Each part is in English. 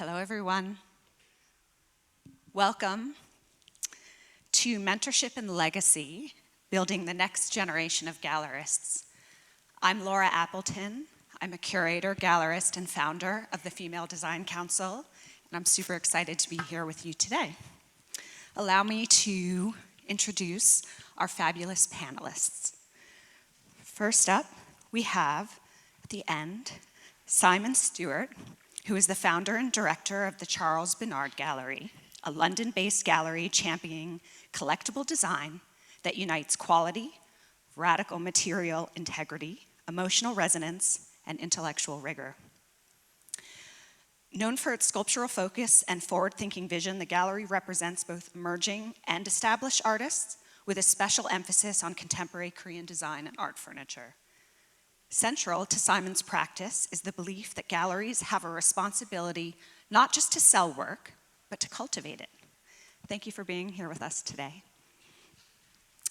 Hello, everyone. Welcome to Mentorship and Legacy, Building the Next Generation of Gallerists. I'm Laura Appleton. I'm a curator, gallerist, and founder of the Female Design Council, and I'm super excited to be here with you today. Allow me to introduce our fabulous panelists. First up, we have, at the end, Simon Stewart, who is the founder and director of the Charles Bernard Gallery, a London-based gallery championing collectible design that unites quality, radical material integrity, emotional resonance, and intellectual rigor. Known for its sculptural focus and forward-thinking vision, the gallery represents both emerging and established artists with a special emphasis on contemporary Korean design and art furniture. Central to Simon's practice is the belief that galleries have a responsibility not just to sell work, but to cultivate it. Thank you for being here with us today.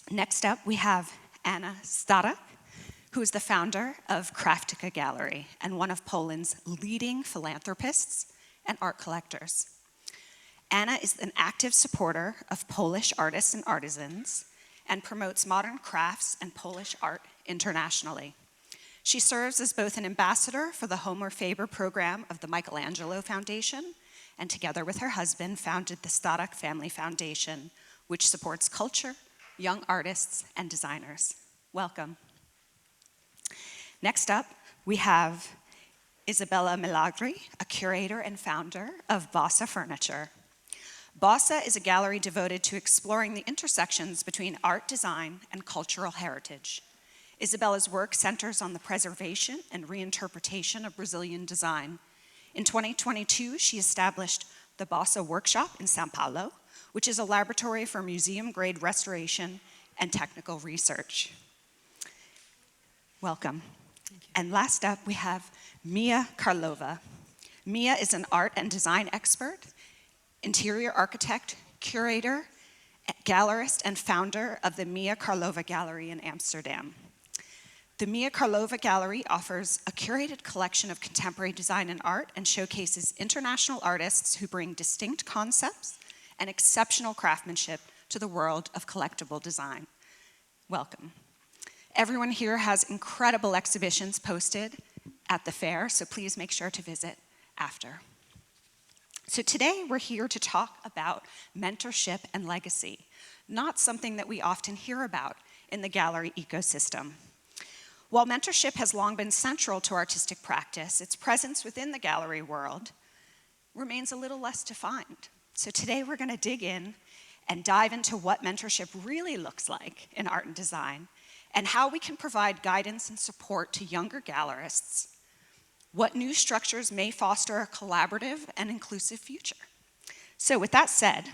Next up, we have Anna Starak, who is the founder of Craftica Gallery and one of Poland's leading philanthropists and art collectors. Anna is an active supporter of Polish artists and artisans and promotes modern crafts and Polish art internationally. She serves as both an ambassador for the Homer Faber program of the Michelangelo Foundation, and together with her husband, founded the Starak Family Foundation, which supports culture, young artists, and designers. Welcome. Next up, we have Isabella Milagri, a curator and founder of Bossa Furniture. Bossa is a gallery devoted to exploring the intersections between art, design, and cultural heritage. Isabella's work centers on the preservation and reinterpretation of Brazilian design. In 2022, she established the Bossa Workshop in São Paulo, which is a laboratory for museum-grade restoration and technical research. Welcome. And last up, we have Mia Karlova. Mia is an art and design expert, interior architect, curator, gallerist, and founder of the Mia Karlova Gallery in Amsterdam. The Mia Karlova Gallery offers a curated collection of contemporary design and art and showcases international artists who bring distinct concepts and exceptional craftsmanship to the world of collectible design. Welcome. Everyone here has incredible exhibitions posted at the fair, so please make sure to visit after. So today we're here to talk about mentorship and legacy, not something that we often hear about in the gallery ecosystem. While mentorship has long been central to artistic practice, its presence within the gallery world remains a little less defined. So today we're going to dig in and dive into what mentorship really looks like in art and design, and how we can provide guidance and support to younger gallerists, what new structures may foster a collaborative and inclusive future. So with that said,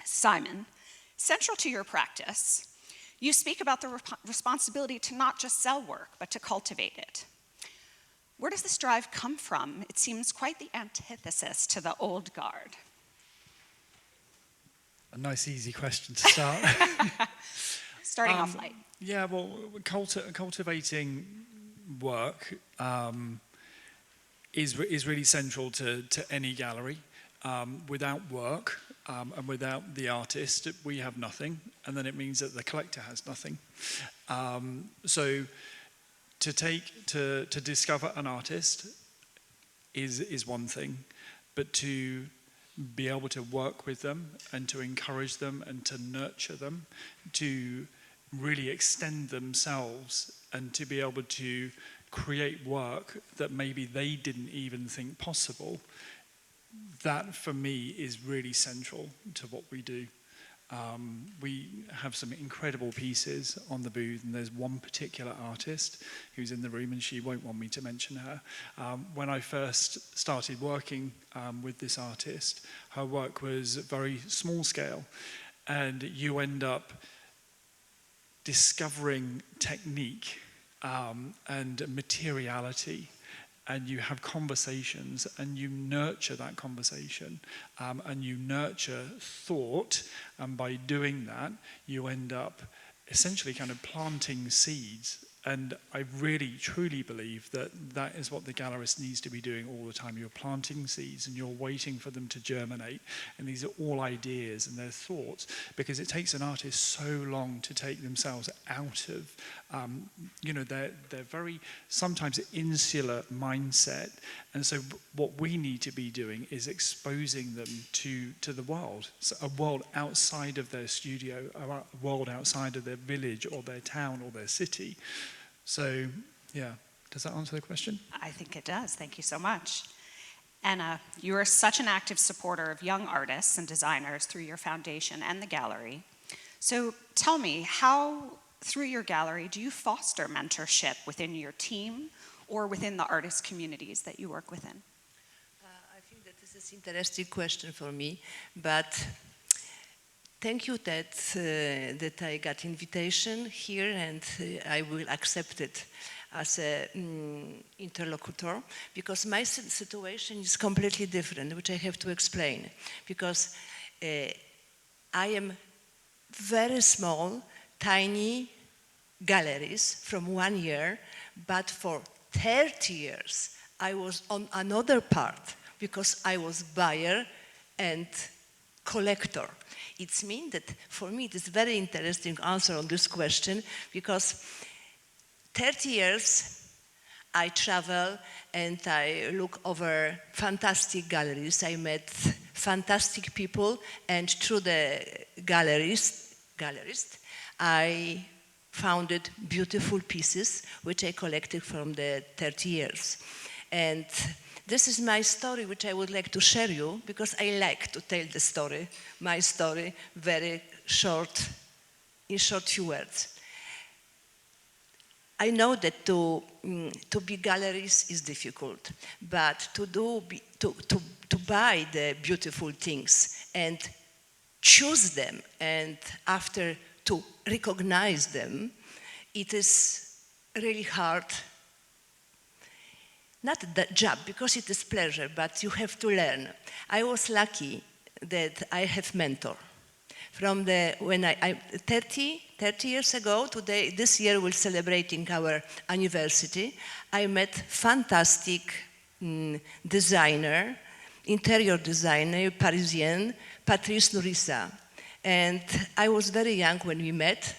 Simon, central to your practice, you speak about the responsibility to not just sell work, but to cultivate it. Where does this drive come from? It seems quite the antithesis to the old guard. A nice, easy question to start. Starting off light. Yeah, well, cultivating work is really central to any gallery. Without work and without the artist, we have nothing, and then it means that the collector has nothing. So to discover an artist is one thing, but to be able to work with them and to encourage them and to nurture them, to really extend themselves and to be able to create work that maybe they didn't even think possible, that for me is really central to what we do. We have some incredible pieces on the booth, and there's one particular artist who's in the room, and she won't want me to mention her. When I first started working with this artist, her work was very small scale, and you end up discovering technique and materiality, and you have conversations and you nurture that conversation and you nurture thought, and by doing that you end up essentially kind of planting seeds And I really, truly believe that that is what the gallerist needs to be doing all the time. You're planting seeds and you're waiting for them to germinate. And these are all ideas and they're thoughts, because it takes an artist so long to take themselves out of, their very sometimes insular mindset. And so what we need to be doing is exposing them to the world, so a world outside of their studio, a world outside of their village or their town or their city. So, yeah, does that answer the question? I think it does. Thank you so much. Anna, you are such an active supporter of young artists and designers through your foundation and the gallery. So tell me, how, through your gallery, do you foster mentorship within your team or within the artist communities that you work within? I think that this is an interesting question for me, but thank you that I got invitation here, and I will accept it as an interlocutor, because my situation is completely different, which I have to explain. Because I am very small, tiny galleries from 1 year, but for 30 years I was on another part, because I was buyer and collector. It means that for me it is very interesting answer on this question, because 30 years I travel and I look over fantastic galleries. I met fantastic people, and through the gallerists, I founded beautiful pieces which I collected from the 30 years. And this is my story, which I would like to share you, because I like to tell the story, my story, very short, in short few words. I know that to be galleries is difficult, but to buy the beautiful things and choose them, and after to recognize them, it is really hard. Not the job, because it is pleasure, but you have to learn. I was lucky that I have mentor. From when I 30 years ago, today, this year we're celebrating our anniversary, I met fantastic designer, interior designer, Parisian, Patrice Nourissa. And I was very young when we met,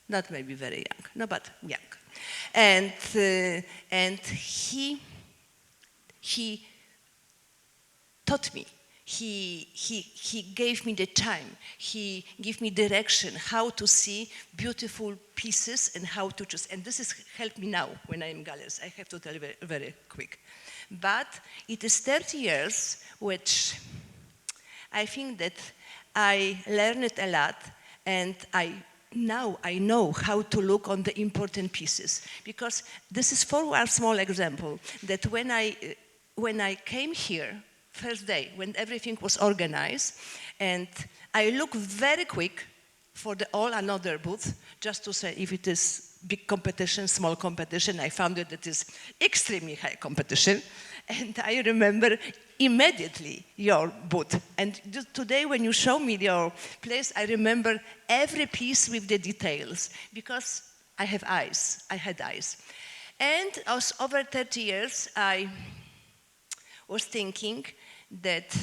not maybe very young, no, but young. And he taught me. He gave me the time. He gave me direction how to see beautiful pieces and how to choose. And this has helped me now when I'm in galleries. I have to tell you very, very quick. But it is 30 years, which I think that I learned a lot, and now I know how to look on the important pieces. Because this is for a small example, that when I came here, first day, when everything was organized, and I look very quick for all another booth, just to say if it is big competition, small competition. I found that it is extremely high competition, and I remember immediately your booth. And today when you show me your place, I remember every piece with the details, because I have eyes, I had eyes. And as over 30 years, I was thinking that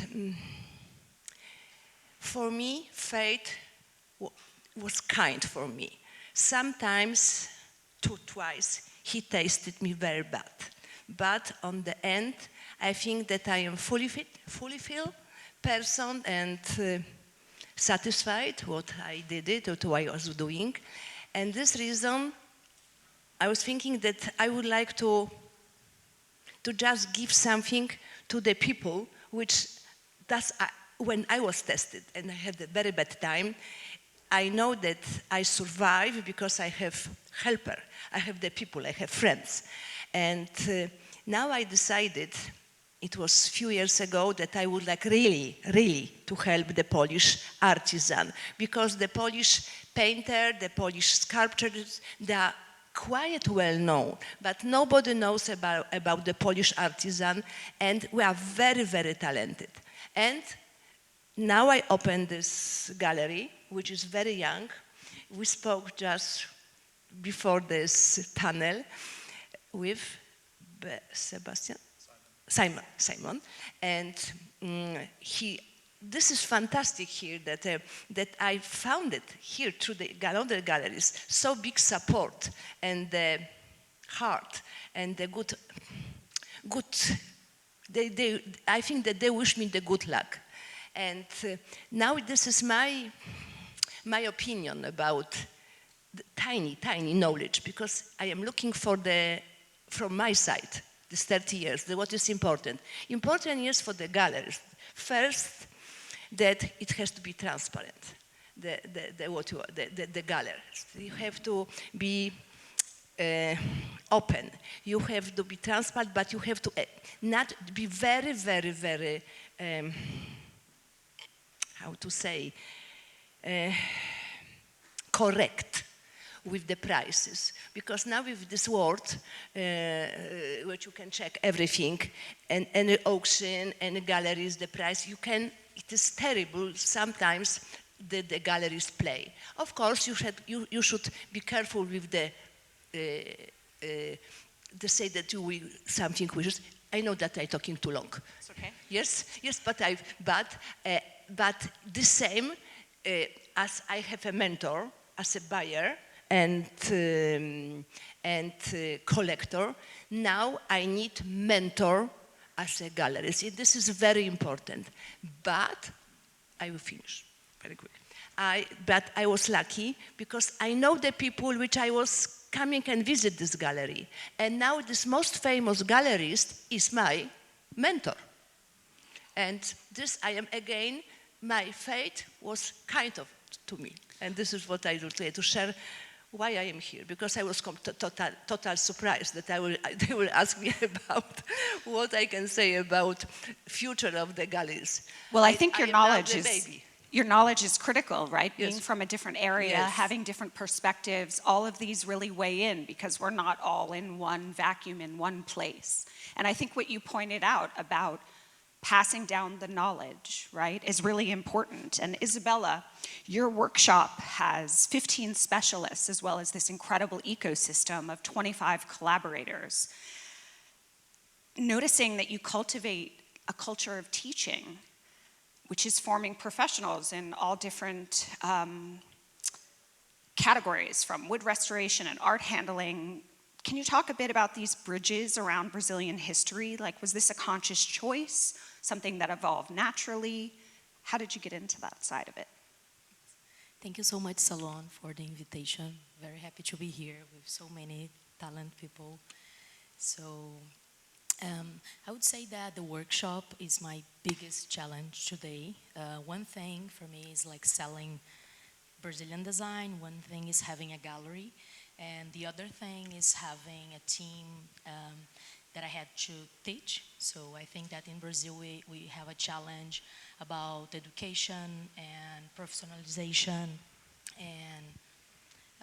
for me, fate was kind for me. Sometimes, twice, he tasted me very bad. But on the end, I think that I am fully filled person and satisfied what I did it, or what I was doing. And this reason, I was thinking that I would like to just give something to the people, which when I was tested and I had a very bad time, I know that I survive because I have helper, I have the people, I have friends. And now I decided, it was a few years ago, that I would like really, really to help the Polish artisan, because the Polish painter, the Polish sculptors, they are quite well known, but nobody knows about the Polish artisan, and we are very, very talented. And now I open this gallery, which is very young. We spoke just before this panel with Sebastian? Simon. And this is fantastic here that I found it here through the other galleries. So big support and the heart and the good. I think that they wish me the good luck. And now this is my opinion about the tiny knowledge, because I am looking for from my side, this 30 years, what is important. Important is for the galleries. First, that it has to be transparent, the galleries. You have to be open. You have to be transparent, but you have to not be very, very, very, how to say, correct with the prices. Because now with this world, which you can check everything, and any auction, any galleries, the price, it is terrible sometimes the galleries play. Of course, you should be careful with the say that you will something wishes. I know that I'm talking too long. It's okay. Yes, but the same as I have a mentor as a buyer and collector. Now I need mentor as a gallerist. This is very important. But I will finish very quick. But I was lucky because I know the people which I was coming and visit this gallery. And now this most famous gallerist is my mentor. And this I am again, my fate was kind of to me. And this is what I would say to share why I am here, because I was total surprised that they will ask me about what I can say about future of the galleries. Well, I think your knowledge is critical, right? Yes. Being from a different area, Yes. having different perspectives, all of these really weigh in because we're not all in one vacuum in one place. And I think what you pointed out about passing down the knowledge, right, is really important. And Isabella, your workshop has 15 specialists as well as this incredible ecosystem of 25 collaborators. Noticing that you cultivate a culture of teaching, which is forming professionals in all different categories, from wood restoration and art handling. Can you talk a bit about these bridges around Brazilian history? Like, was this a conscious choice, something that evolved naturally? How did you get into that side of it? Thank you so much, Salon, for the invitation. Very happy to be here with so many talented people. So I would say that the workshop is my biggest challenge today. One thing for me is like selling Brazilian design. One thing is having a gallery. And the other thing is having a team that I had to teach. So I think that in Brazil we have a challenge about education and professionalization, and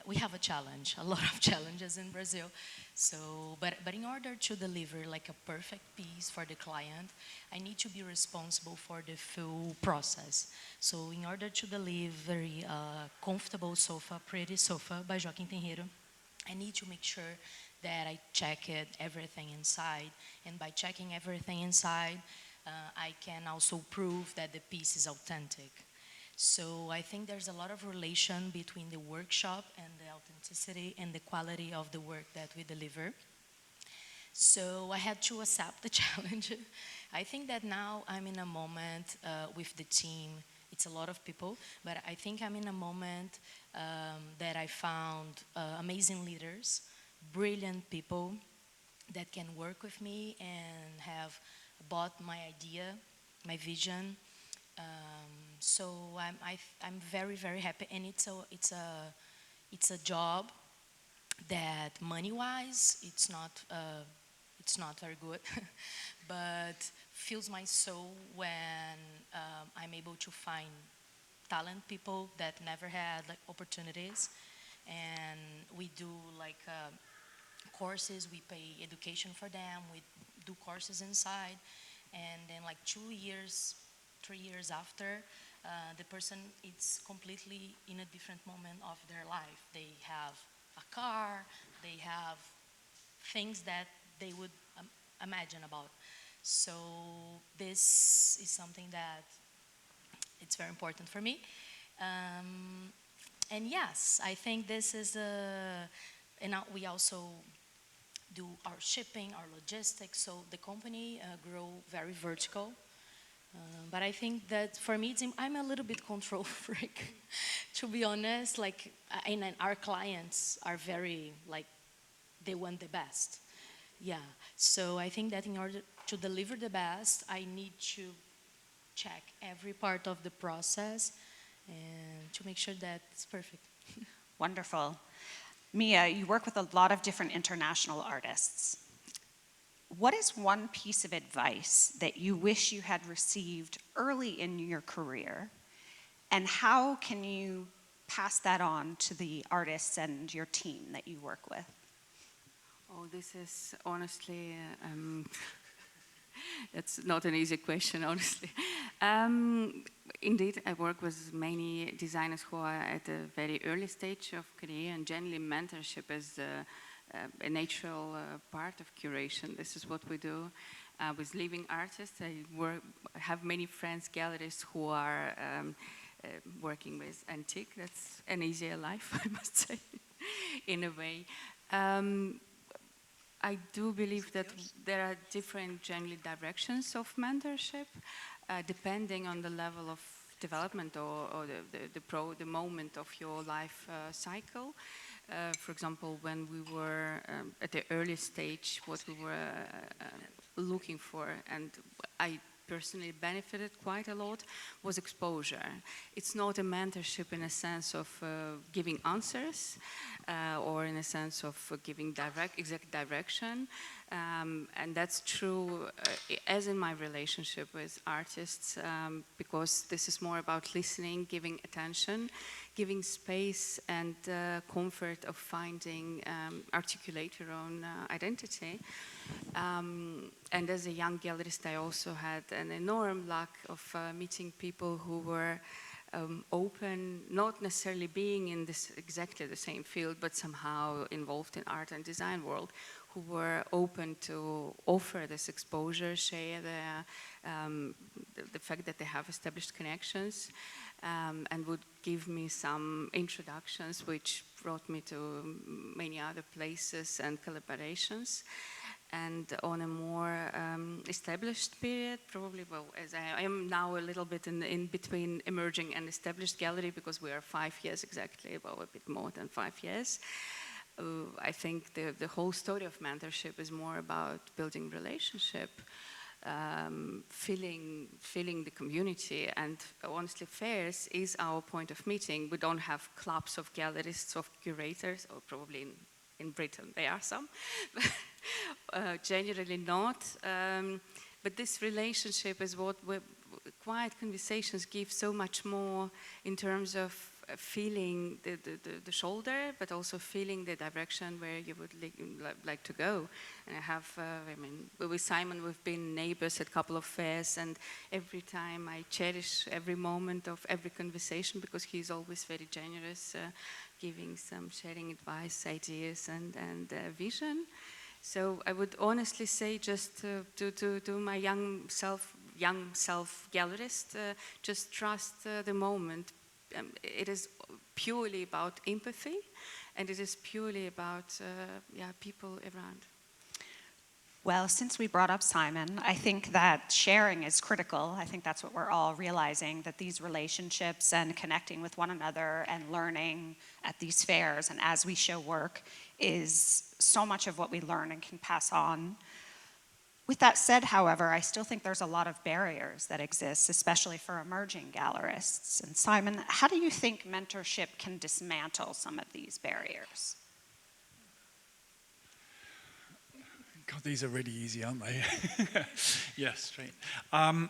we have a lot of challenges in Brazil. So, but in order to deliver like a perfect piece for the client, I need to be responsible for the full process. So in order to deliver a comfortable sofa, pretty sofa by Joaquim Tenreiro, I need to make sure that I check everything inside. And by checking everything inside, I can also prove that the piece is authentic. So I think there's a lot of relation between the workshop and the authenticity and the quality of the work that we deliver. So I had to accept the challenge. I think that now I'm in a moment with the team. It's a lot of people, but I think I'm in a moment that I found amazing leaders, brilliant people that can work with me and have bought my idea, my vision. So I'm very, very happy, and it's a job that money-wise it's not very good, but fills my soul when I'm able to find talent people that never had like opportunities, and we do like courses. We pay education for them. We do courses inside, and then like 2 years, 3 years after, the person is completely in a different moment of their life. They have a car, they have things that they would imagine about. So this is something that it's very important for me. And yes, I think this is and we also do our shipping, our logistics, so the company grow very vertical. But I think that for me, I'm a little bit control freak, to be honest. Like, and our clients are very, like, they want the best. Yeah, so I think that in order to deliver the best, I need to check every part of the process and to make sure that it's perfect. Wonderful. Mia, you work with a lot of different international artists. What is one piece of advice that you wish you had received early in your career, and how can you pass that on to the artists and your team that you work with? Oh, this is honestly, that's not an easy question, honestly. Indeed, I work with many designers who are at a very early stage of career, and generally mentorship is a natural part of curation. This is what we do with living artists. I have many friends, gallerists, who are working with antique. That's an easier life, I must say, in a way. I do believe that there are different generally directions of mentorship, depending on the level of development or the moment of your life cycle. For example, when we were at the early stage, what we were looking for, and I personally benefited quite a lot, was exposure. It's not a mentorship in a sense of giving answers or in a sense of giving exact direction. And that's true as in my relationship with artists, because this is more about listening, giving attention, giving space and comfort of finding, articulate your own identity. And as a young gallerist, I also had an enormous luck of meeting people who were open, not necessarily being in this exactly the same field, but somehow involved in art and design world, who were open to offer this exposure, share the fact that they have established connections, and would give me some introductions, which brought me to many other places and collaborations. And on a more established period, probably, well, as I am now a little bit in between emerging and established gallery, because we are 5 years exactly, well, a bit more than 5 years. I think the whole story of mentorship is more about building relationship, filling the community, and honestly, fairs is our point of meeting. We don't have clubs of gallerists, of curators, or probably in Britain there are some, generally not. But this relationship is what quiet conversations give so much more in terms of feeling the shoulder, but also feeling the direction where you would like to go. And I have, I mean, with Simon, we've been neighbors at a couple of fairs, and every time I cherish every moment of every conversation, because he's always very generous, giving some sharing advice, ideas, and vision. So I would honestly say, just to my young self gallerist, just trust the moment. It is purely about empathy, and it is purely about people around. Well, since we brought up Simon, I think that sharing is critical. I think that's what we're all realizing, that these relationships and connecting with one another and learning at these fairs and as we show work is so much of what we learn and can pass on. With that said, however, I still think there's a lot of barriers that exist, especially for emerging gallerists. And Simon, how do you think mentorship can dismantle some of these barriers? God, these are really easy, aren't they? Yes, straight. I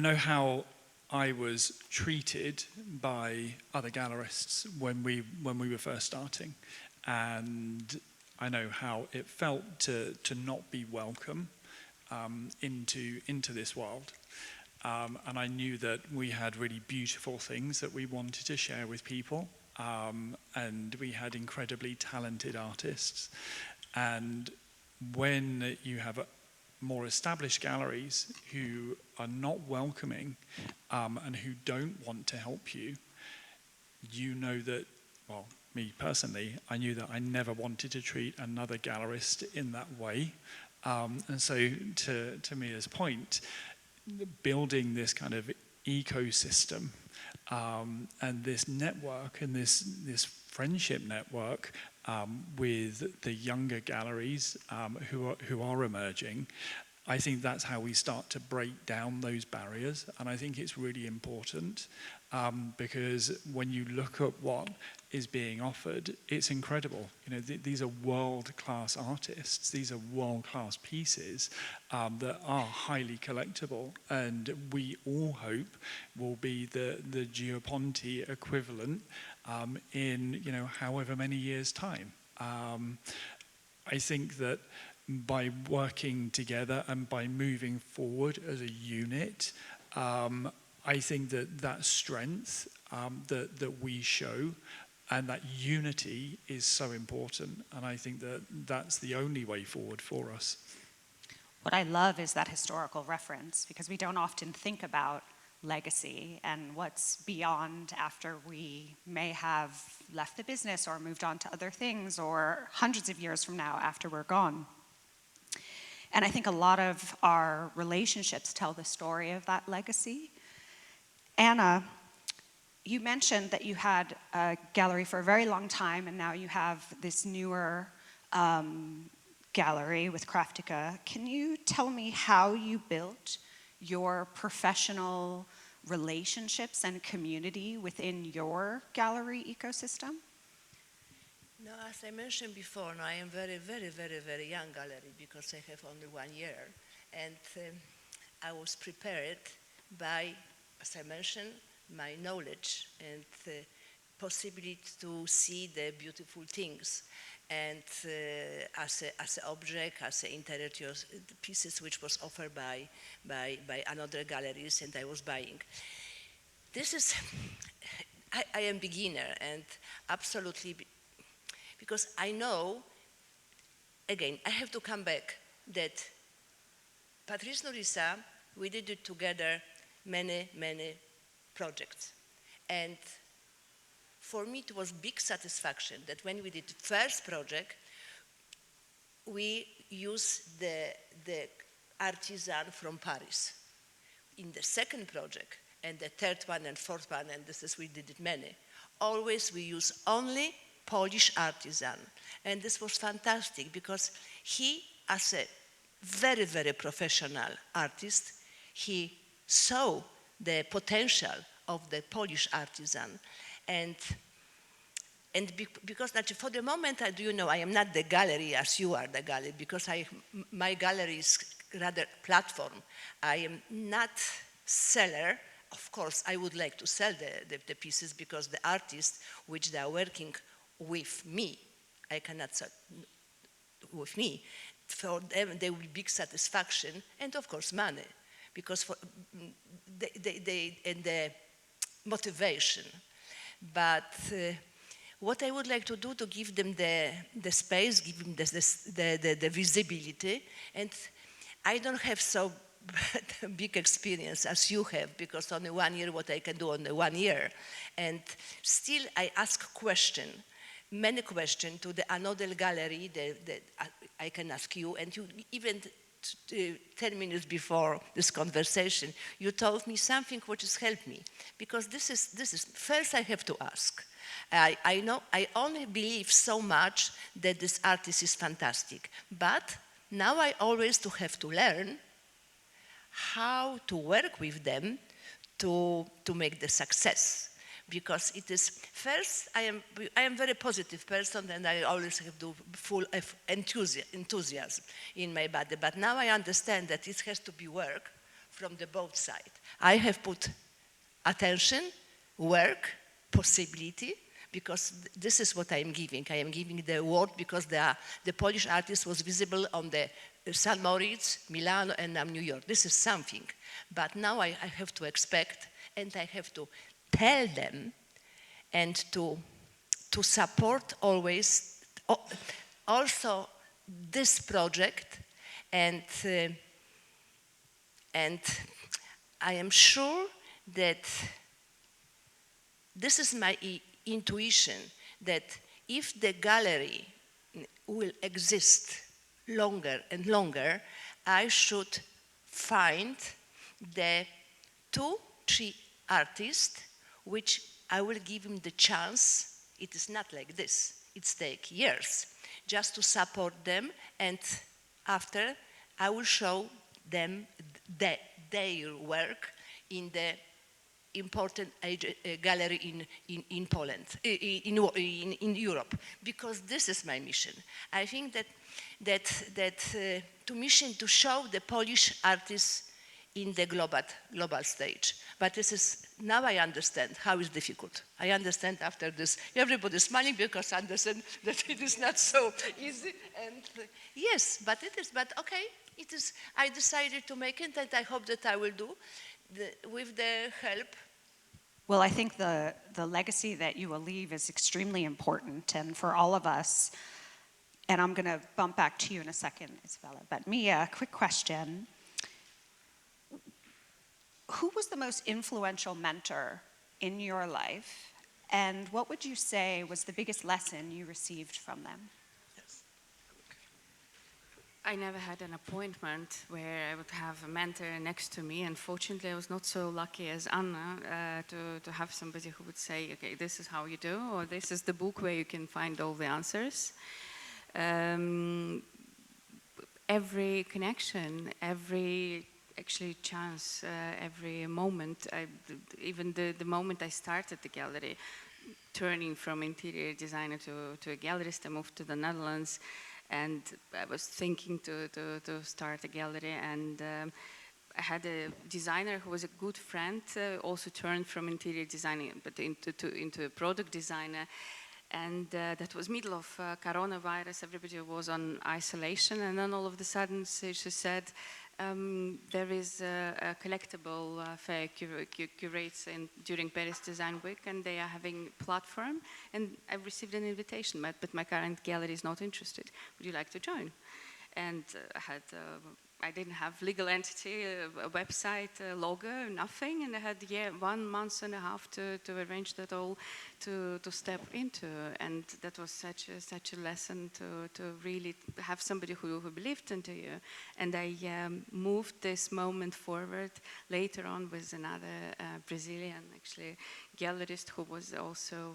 know how I was treated by other gallerists when we were first starting, and I know how it felt to not be welcome into this world. And I knew that we had really beautiful things that we wanted to share with people, and we had incredibly talented artists. And when you have more established galleries who are not welcoming and who don't want to help you, you know that, well, me personally, I knew that I never wanted to treat another gallerist in that way. And so to Mia's point, building this kind of ecosystem and this network and this friendship network with the younger galleries who are emerging, I think that's how we start to break down those barriers. And I think it's really important because when you look at what is being offered, it's incredible. You know, these are world-class artists. These are world-class pieces that are highly collectible, and we all hope will be the Gioponti equivalent in, you know, however many years' time. I think that by working together and by moving forward as a unit, I think that strength that we show and that unity is so important. And I think that that's the only way forward for us. What I love is that historical reference, because we don't often think about legacy and what's beyond after we may have left the business or moved on to other things, or hundreds of years from now after we're gone. And I think a lot of our relationships tell the story of that legacy. Anna, you mentioned that you had a gallery for a very long time, and now you have this newer gallery with Craftica. Can you tell me how you built your professional relationships and community within your gallery ecosystem? No, as I mentioned before, I am very, very, very, very young gallery because I have only 1 year. And I was prepared by, as I mentioned, my knowledge and the possibility to see the beautiful things. And as an object, as an interior pieces which was offered by another galleries, and I was buying. This is, I am beginner and absolutely, because I know, again, I have to come back that Patrice Nourissa, we did it together many, many projects. And for me, it was big satisfaction that when we did the first project, we used the artisan from Paris. In the second project, and the third one and fourth one, and this is, we did it many, always we use only Polish artisan. And this was fantastic because he, as a very, very professional artist, he saw the potential of the Polish artisan. And because for the moment, I am not the gallery as you are the gallery, because my gallery is rather platform. I am not seller. Of course, I would like to sell the pieces because the artists which they are working with me, I cannot sell with me. For them, there will be big satisfaction and of course money, because for the motivation. But what I would like to do to give them the space, give them the visibility, and I don't have so big experience as you have, because only 1 year, what I can do on the 1 year. And still I ask many questions to the another gallery that I can ask you, and you even 10 minutes before this conversation, you told me something which has helped me, because this is first I have to ask. I know I only believe so much that this artist is fantastic, but now I always have to learn how to work with them to make the success. Because it is, first, I am very positive person, and I always have to full of enthusiasm in my body. But now I understand that it has to be work from the both sides. I have put attention, work, possibility, because this is what I am giving. I am giving the award because the Polish artist was visible on the St. Moritz, Milano, and now New York. This is something. But now I have to expect, and I have to tell them and to to support always also this project, and I am sure that this is my intuition, that if the gallery will exist longer and longer, I should find the 2-3 artists which I will give him the chance. It is not like this. It's take years just to support them, and after I will show them their work in the important gallery in Poland, in Europe, because this is my mission. I think that to mission to show the Polish artists in the global stage. But this is, now I understand how it's difficult. I understand after this, everybody's smiling because I understand that it is not so easy. And yes, but it is, but okay, it is, I decided to make it, and I hope that I will do with the help. Well, I think the legacy that you will leave is extremely important, and for all of us, and I'm going to bump back to you in a second, Isabella, but Mia, quick question. Who was the most influential mentor in your life, and what would you say was the biggest lesson you received from them? I never had an appointment where I would have a mentor next to me. Unfortunately, I was not so lucky as Anna to have somebody who would say, okay, this is how you do, or this is the book where you can find all the answers. Every connection, every actually chance, every moment, even the moment I started the gallery, turning from interior designer to a gallerist, I moved to the Netherlands. And I was thinking to start a gallery, and I had a designer who was a good friend, also turned from interior designing but into a product designer. And that was middle of coronavirus, everybody was on isolation, and then all of a sudden she said, there is a collectible fair curates during Paris Design Week, and they are having a platform, and I received an invitation, but my current gallery is not interested. Would you like to join? And I didn't have legal entity, a website, a logo, nothing, and I had 1 month and a half to arrange that all to step into, and that was such a lesson to really have somebody who believed into you. And I moved this moment forward later on with another Brazilian actually gallerist who was also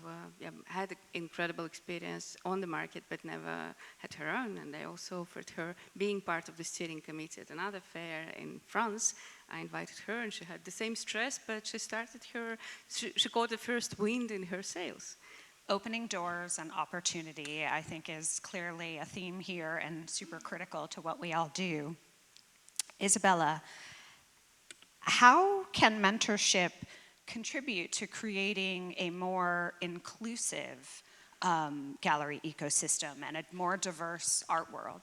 had an incredible experience on the market but never had her own, and I also offered her being part of the steering committee at another fair in France. I invited her, and she had the same stress, but she started she got the first wind in her sails. Opening doors and opportunity, I think, is clearly a theme here and super critical to what we all do. Isabella, how can mentorship contribute to creating a more inclusive gallery ecosystem and a more diverse art world?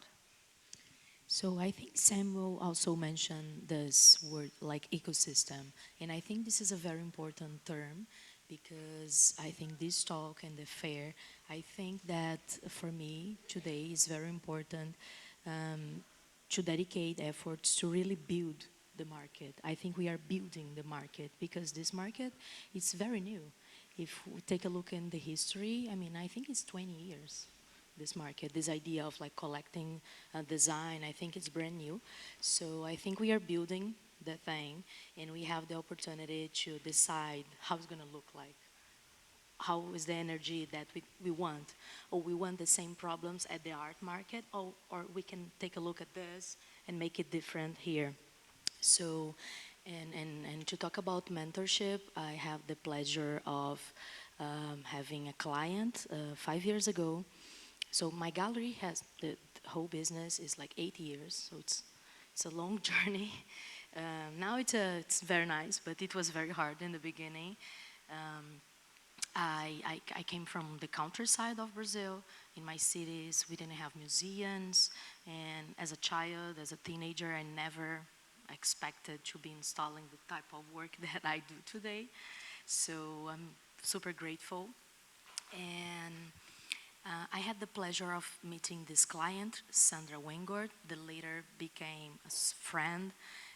So I think Samuel also mentioned this word like ecosystem, and I think this is a very important term because I think this talk and the fair, I think that for me today is very important to dedicate efforts to really build the market. I think we are building the market because this market is very new. If we take a look in the history, I mean, I think it's 20 years. This market, this idea of like collecting design, I think it's brand new. So I think we are building the thing, and we have the opportunity to decide how it's gonna look like. How is the energy that we want? Or we want the same problems at the art market, or we can take a look at this and make it different here. So, and to talk about mentorship, I have the pleasure of having a client 5 years ago. So my gallery has, the whole business is like 8 years, so it's a long journey. Now it's very nice, but it was very hard in the beginning. I came from the countryside of Brazil. In my cities, we didn't have museums, and as a child, as a teenager, I never expected to be installing the type of work that I do today. So I'm super grateful And I had the pleasure of meeting this client, Sandra Wengord, that later became a friend.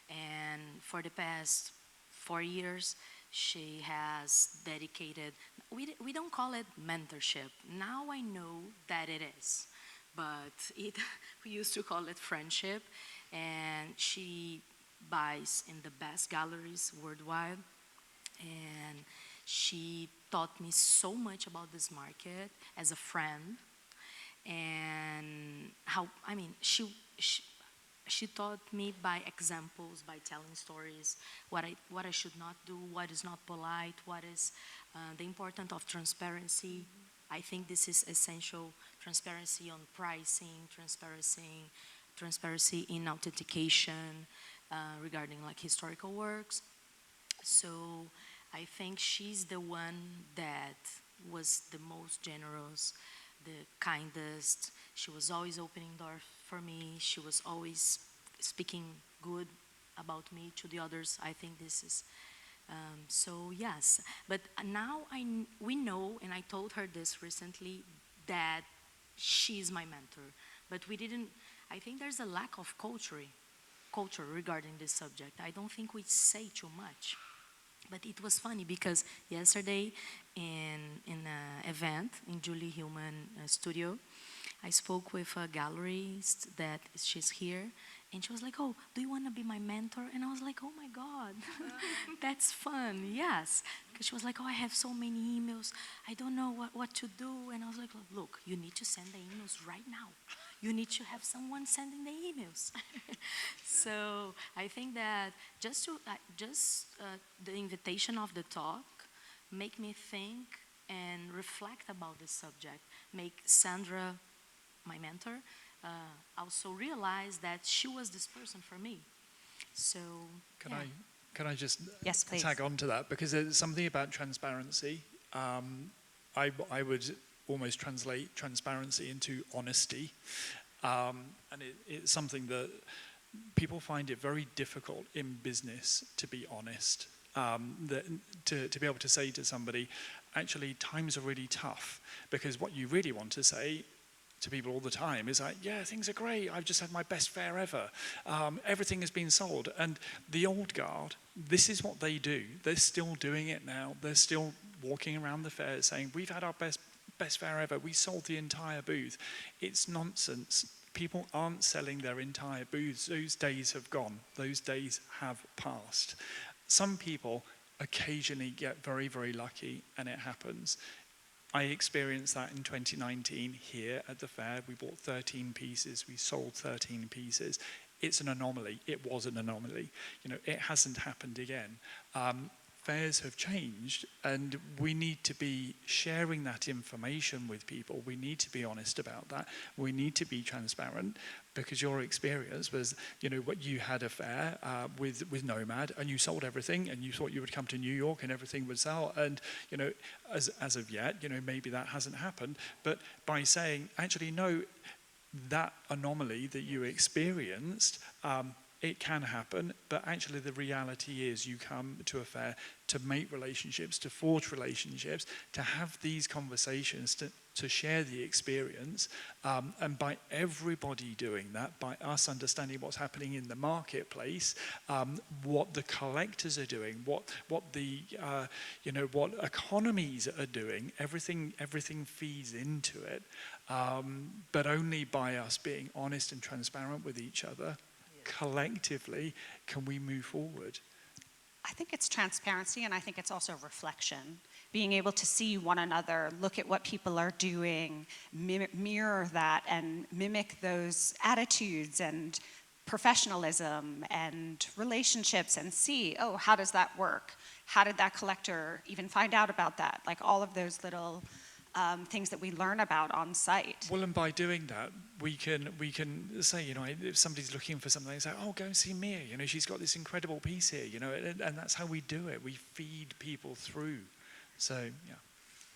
And for the past 4 years, she has dedicated, we don't call it mentorship. Now I know that it is, but we used to call it friendship. And she buys in the best galleries worldwide. And she taught me so much about this market as a friend, and how, I mean, she taught me by examples, by telling stories, what I should not do, what is not polite, what is the importance of transparency. I think this is essential: transparency on pricing, transparency in authentication regarding like historical works. So I think she's the one that was the most generous, the kindest. She was always opening doors for me. She was always speaking good about me to the others. I think this is so yes. But now we know, and I told her this recently, that she's my mentor. But we didn't. I think there's a lack of culture regarding this subject. I don't think we say too much. But it was funny because yesterday in an event in Julie Hillman studio, I spoke with a gallerist that she's here, and she was like, "Oh, do you want to be my mentor?" And I was like, "Oh my God, that's fun, yes." Because she was like, "Oh, I have so many emails. I don't know what to do." And I was like, "Look, you need to send the emails right now. You need to have someone sending the emails." So I think that just the invitation of the talk make me think and reflect about this subject, make Sandra, my mentor, also realize that she was this person for me. So Can I just Yes, please. tag on to that? Because there's something about transparency. I would almost translate transparency into honesty. And it's something that people find it very difficult in business to be honest. To be able to say to somebody, actually, times are really tough. Because what you really want to say to people all the time is like, yeah, things are great. I've just had my best fair ever. Everything has been sold. And the old guard, this is what they do. They're still doing it now. They're still walking around the fair saying, we've had our best fair ever. We sold the entire booth. It's nonsense. People aren't selling their entire booths. Those days have gone. Those days have passed. Some people occasionally get very, very lucky and it happens. I experienced that in 2019 here at the fair. We bought 13 pieces. We sold 13 pieces. It's an anomaly. It was an anomaly. You know, it hasn't happened again. Fairs have changed, and we need to be sharing that information with people. We need to be honest about that. We need to be transparent, because your experience was, you know, what you had a fair with Nomad, and you sold everything, and you thought you would come to New York and everything would sell. And, you know, as of yet, you know, maybe that hasn't happened. But by saying, actually, no, that anomaly that you experienced, it can happen, but actually the reality is you come to a fair to make relationships, to forge relationships, to have these conversations, to share the experience. And by everybody doing that, by us understanding what's happening in the marketplace, what the collectors are doing, what the what economies are doing, everything feeds into it. But only by us being honest and transparent with each other, collectively, can we move forward? I think it's transparency, and I think it's also reflection. Being able to see one another, look at what people are doing, mirror that, and mimic those attitudes and professionalism and relationships, and see, oh, how does that work? How did that collector even find out about that? Like all of those little things that we learn about on site. Well, and by doing that, we can say, you know, if somebody's looking for something, they say, oh, go and see Mia. You know, she's got this incredible piece here. You know, and that's how we do it. We feed people through. So, yeah.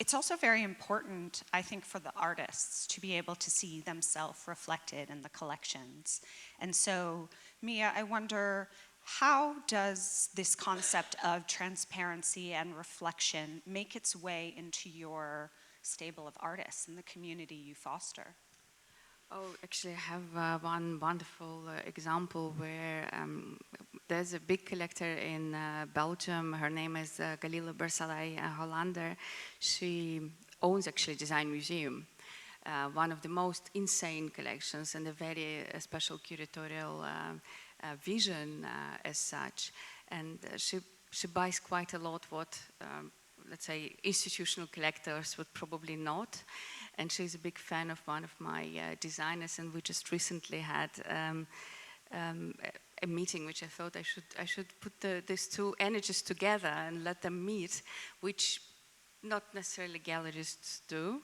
It's also very important, I think, for the artists to be able to see themselves reflected in the collections. And so, Mia, I wonder, how does this concept of transparency and reflection make its way into your stable of artists and the community you foster? Oh, actually, I have one wonderful example where there's a big collector in Belgium. Her name is Galila Bersalai, a Hollander. She owns actually a design museum, one of the most insane collections and a very special curatorial vision as such. And she buys quite a lot what, let's say, institutional collectors would probably not. And she's a big fan of one of my designers, and we just recently had a meeting which I thought I should put these two energies together and let them meet, which not necessarily gallerists do.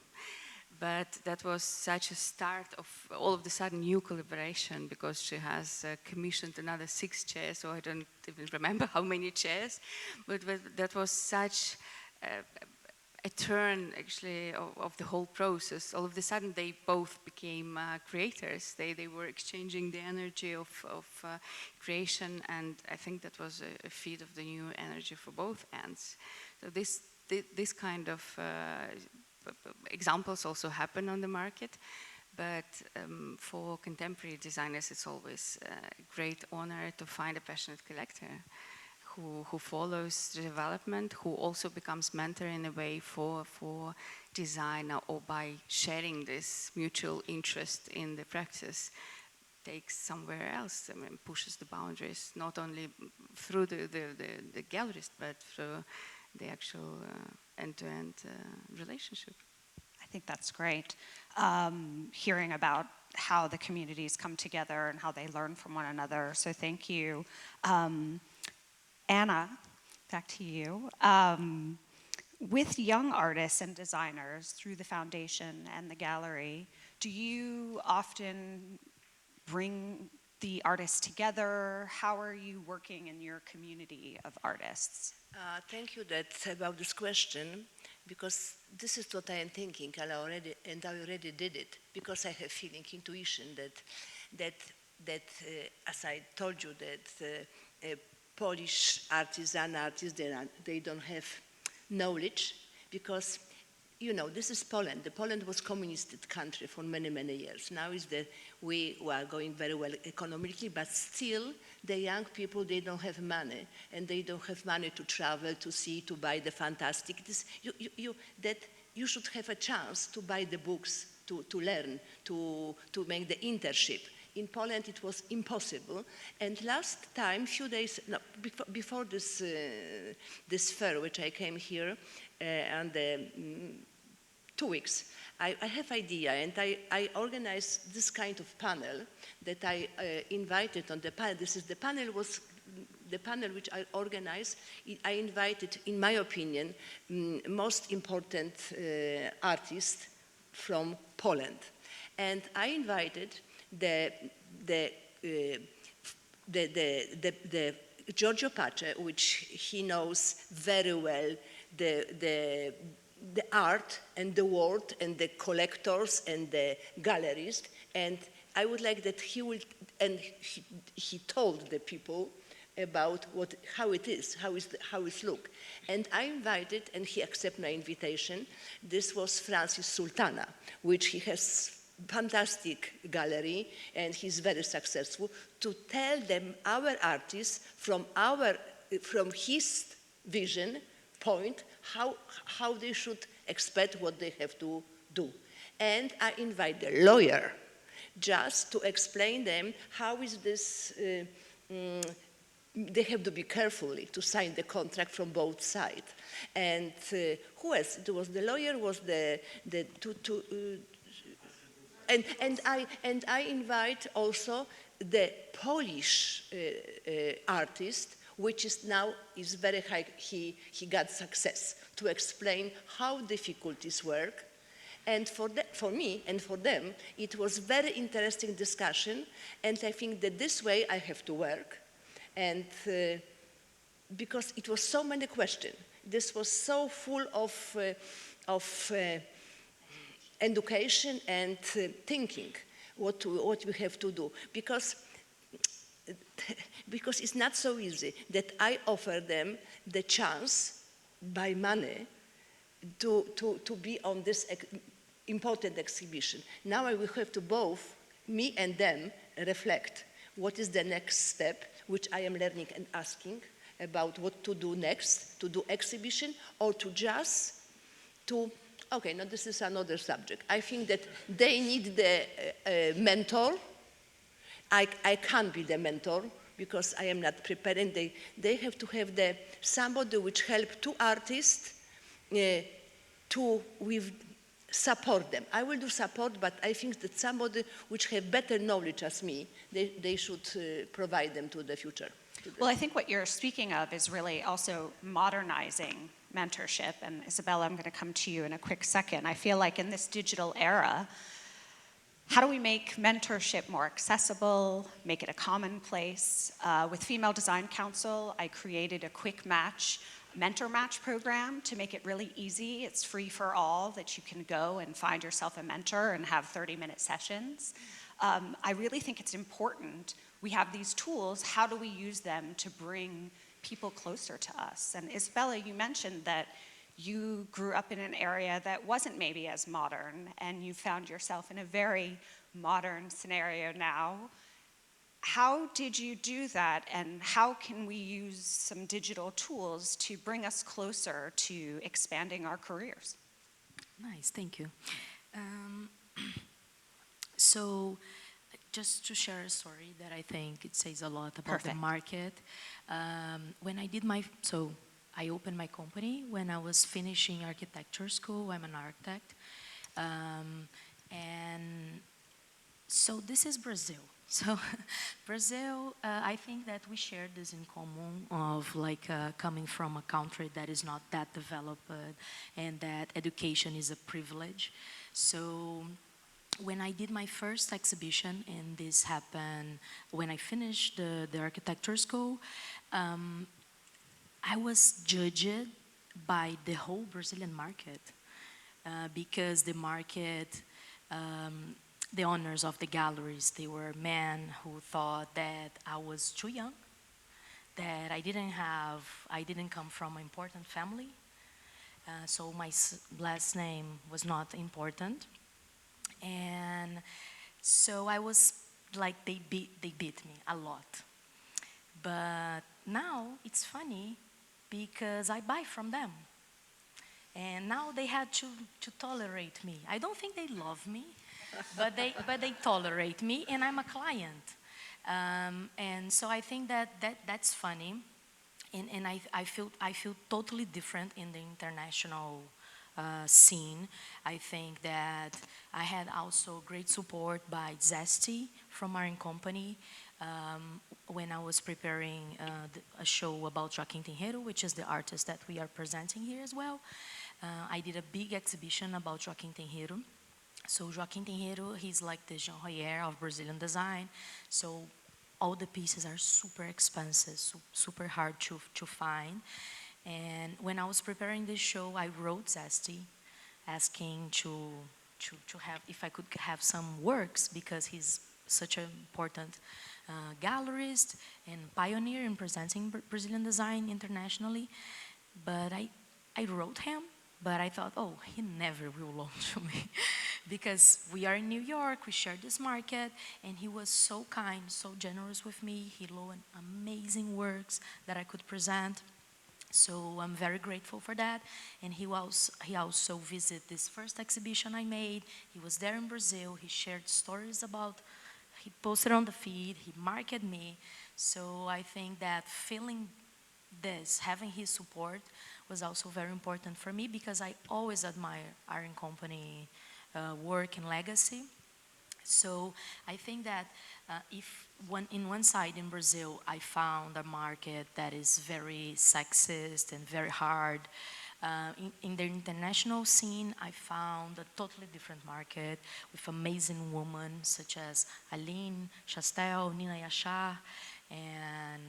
But that was such a start of all of a sudden new collaboration, because she has commissioned another 6 chairs, so I don't even remember how many chairs, but that was such a turn actually of the whole process. All of a sudden they both became creators. They were exchanging the energy of creation, and I think that was a feed of the new energy for both ends. So this kind of examples also happen on the market, but for contemporary designers it's always a great honor to find a passionate collector who follows the development, who also becomes mentor in a way for design, or by sharing this mutual interest in the practice, takes somewhere else. I mean, pushes the boundaries, not only through the gallerist, but through the actual end-to-end relationship. I think that's great. Hearing about how the communities come together and how they learn from one another. So thank you. Anna, back to you. With young artists and designers through the foundation and the gallery, do you often bring the artists together? How are you working in your community of artists? Thank you about this question, because this is what I am thinking, and I already did it, because I have feeling, intuition that as I told you, that Polish artists, they don't have knowledge, because, you know, this is Poland. Poland was communist country for many, many years. Now is that we are going very well economically, but still the young people, they don't have money, and they don't have money to travel, to see, to buy the fantastic. You should have a chance to buy the books, to learn, to make the internship. In Poland, it was impossible. And last time, few days before this fair, which I came here, and 2 weeks, I have idea, and I organized this kind of panel that I invited on the panel. The panel which I organized. I invited, in my opinion, most important artists from Poland, and I invited the Giorgio Pace, which he knows very well the art and the world and the collectors and the gallerists, and I would like that he will, and he told the people about how it is, how it look. And I invited, and he accepted my invitation. This was Francis Sultana, which he has fantastic gallery, and he's very successful, to tell them, our artists, from his vision point, how they should expect what they have to do. And I invite the lawyer just to explain them how is this, they have to be carefully to sign the contract from both sides. And who else? It was the lawyer, was and I invite also the Polish artist, which is now very high. He got success to explain how difficulties work. And for me and for them, it was very interesting discussion. And I think that this way I have to work. And because it was so many questions, this was so full of education and thinking what we have to do, because it's not so easy that I offer them the chance by money to be on this important exhibition. Now I will have to both, me and them, reflect what is the next step, which I am learning and asking about what to do next, to do exhibition, or to just okay, now this is another subject. I think that they need the mentor. I can't be the mentor because I am not prepared, and they have to have somebody which help two artists with support them. I will do support, but I think that somebody which have better knowledge as me, they should provide them to the future. Well, I think what you're speaking of is really also modernizing mentorship. And Isabella, I'm going to come to you in a quick second. I feel like in this digital era, how do we make mentorship more accessible, make it a commonplace? With Female Design Council, I created a quick match, mentor match program to make it really easy. It's free for all, that you can go and find yourself a mentor and have 30-minute sessions. I really think it's important. We have these tools. How do we use them to bring people closer to us? And Isabella, you mentioned that you grew up in an area that wasn't maybe as modern, and you found yourself in a very modern scenario now. How did you do that, and how can we use some digital tools to bring us closer to expanding our careers? Nice, thank you. So, just to share a story that I think it says a lot about the market. When I did I opened my company when I was finishing architecture school. I'm an architect. And so this is Brazil. So Brazil, I think that we share this in common of coming from a country that is not that developed and that education is a privilege. So when I did my first exhibition, and this happened when I finished the architecture school, I was judged by the whole Brazilian market because the market, the owners of the galleries, they were men who thought that I was too young, that I didn't come from an important family, so my last name was not important. And so I was like, they beat me a lot. But now it's funny because I buy from them. And now they had to tolerate me. I don't think they love me, but they tolerate me, and I'm a client. And so I think that's funny. And I feel totally different in the international scene. I think that I had also great support by Zesty from our company when I was preparing a show about Joaquim Tenreiro, which is the artist that we are presenting here as well. I did a big exhibition about Joaquim Tenreiro. So Joaquim Tenreiro, he's like the Jean Hoyer of Brazilian design. So all the pieces are super expensive, super hard to find. And when I was preparing this show, I wrote Zesty asking to have, if I could have some works, because he's such an important gallerist and pioneer in presenting Brazilian design internationally. But I wrote him, but I thought, oh, he never will loan to me because we are in New York, we share this market, and he was so kind, so generous with me. He loaned amazing works that I could present. So I'm very grateful for that. And he also visited this first exhibition I made. He was there in Brazil. He shared stories about, he posted on the feed, he marketed me. So I think that feeling this, having his support was also very important for me because I always admire Iron Company work and legacy. So I think that in one side in Brazil, I found a market that is very sexist and very hard. In the international scene, I found a totally different market with amazing women such as Aline Chastel, Nina Yachar, and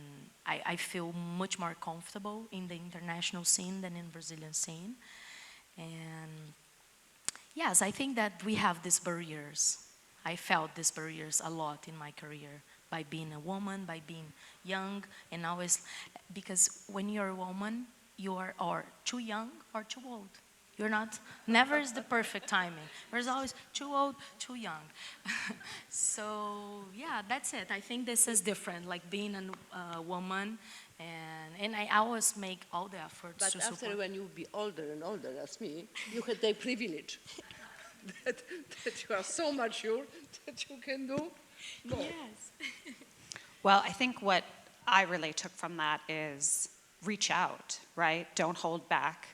I feel much more comfortable in the international scene than in Brazilian scene. And yes, I think that we have these barriers. I felt these barriers a lot in my career by being a woman, by being young, and always, because when you're a woman, you are or too young or too old. Never is the perfect timing. There's always too old, too young. So yeah, that's it. I think this is different, like being a woman, and I always make all the efforts But to after, support. when you be older and older as me, you had the privilege that you are so mature that you can do more. Yes. Well, I think what I really took from that is reach out, right? Don't hold back.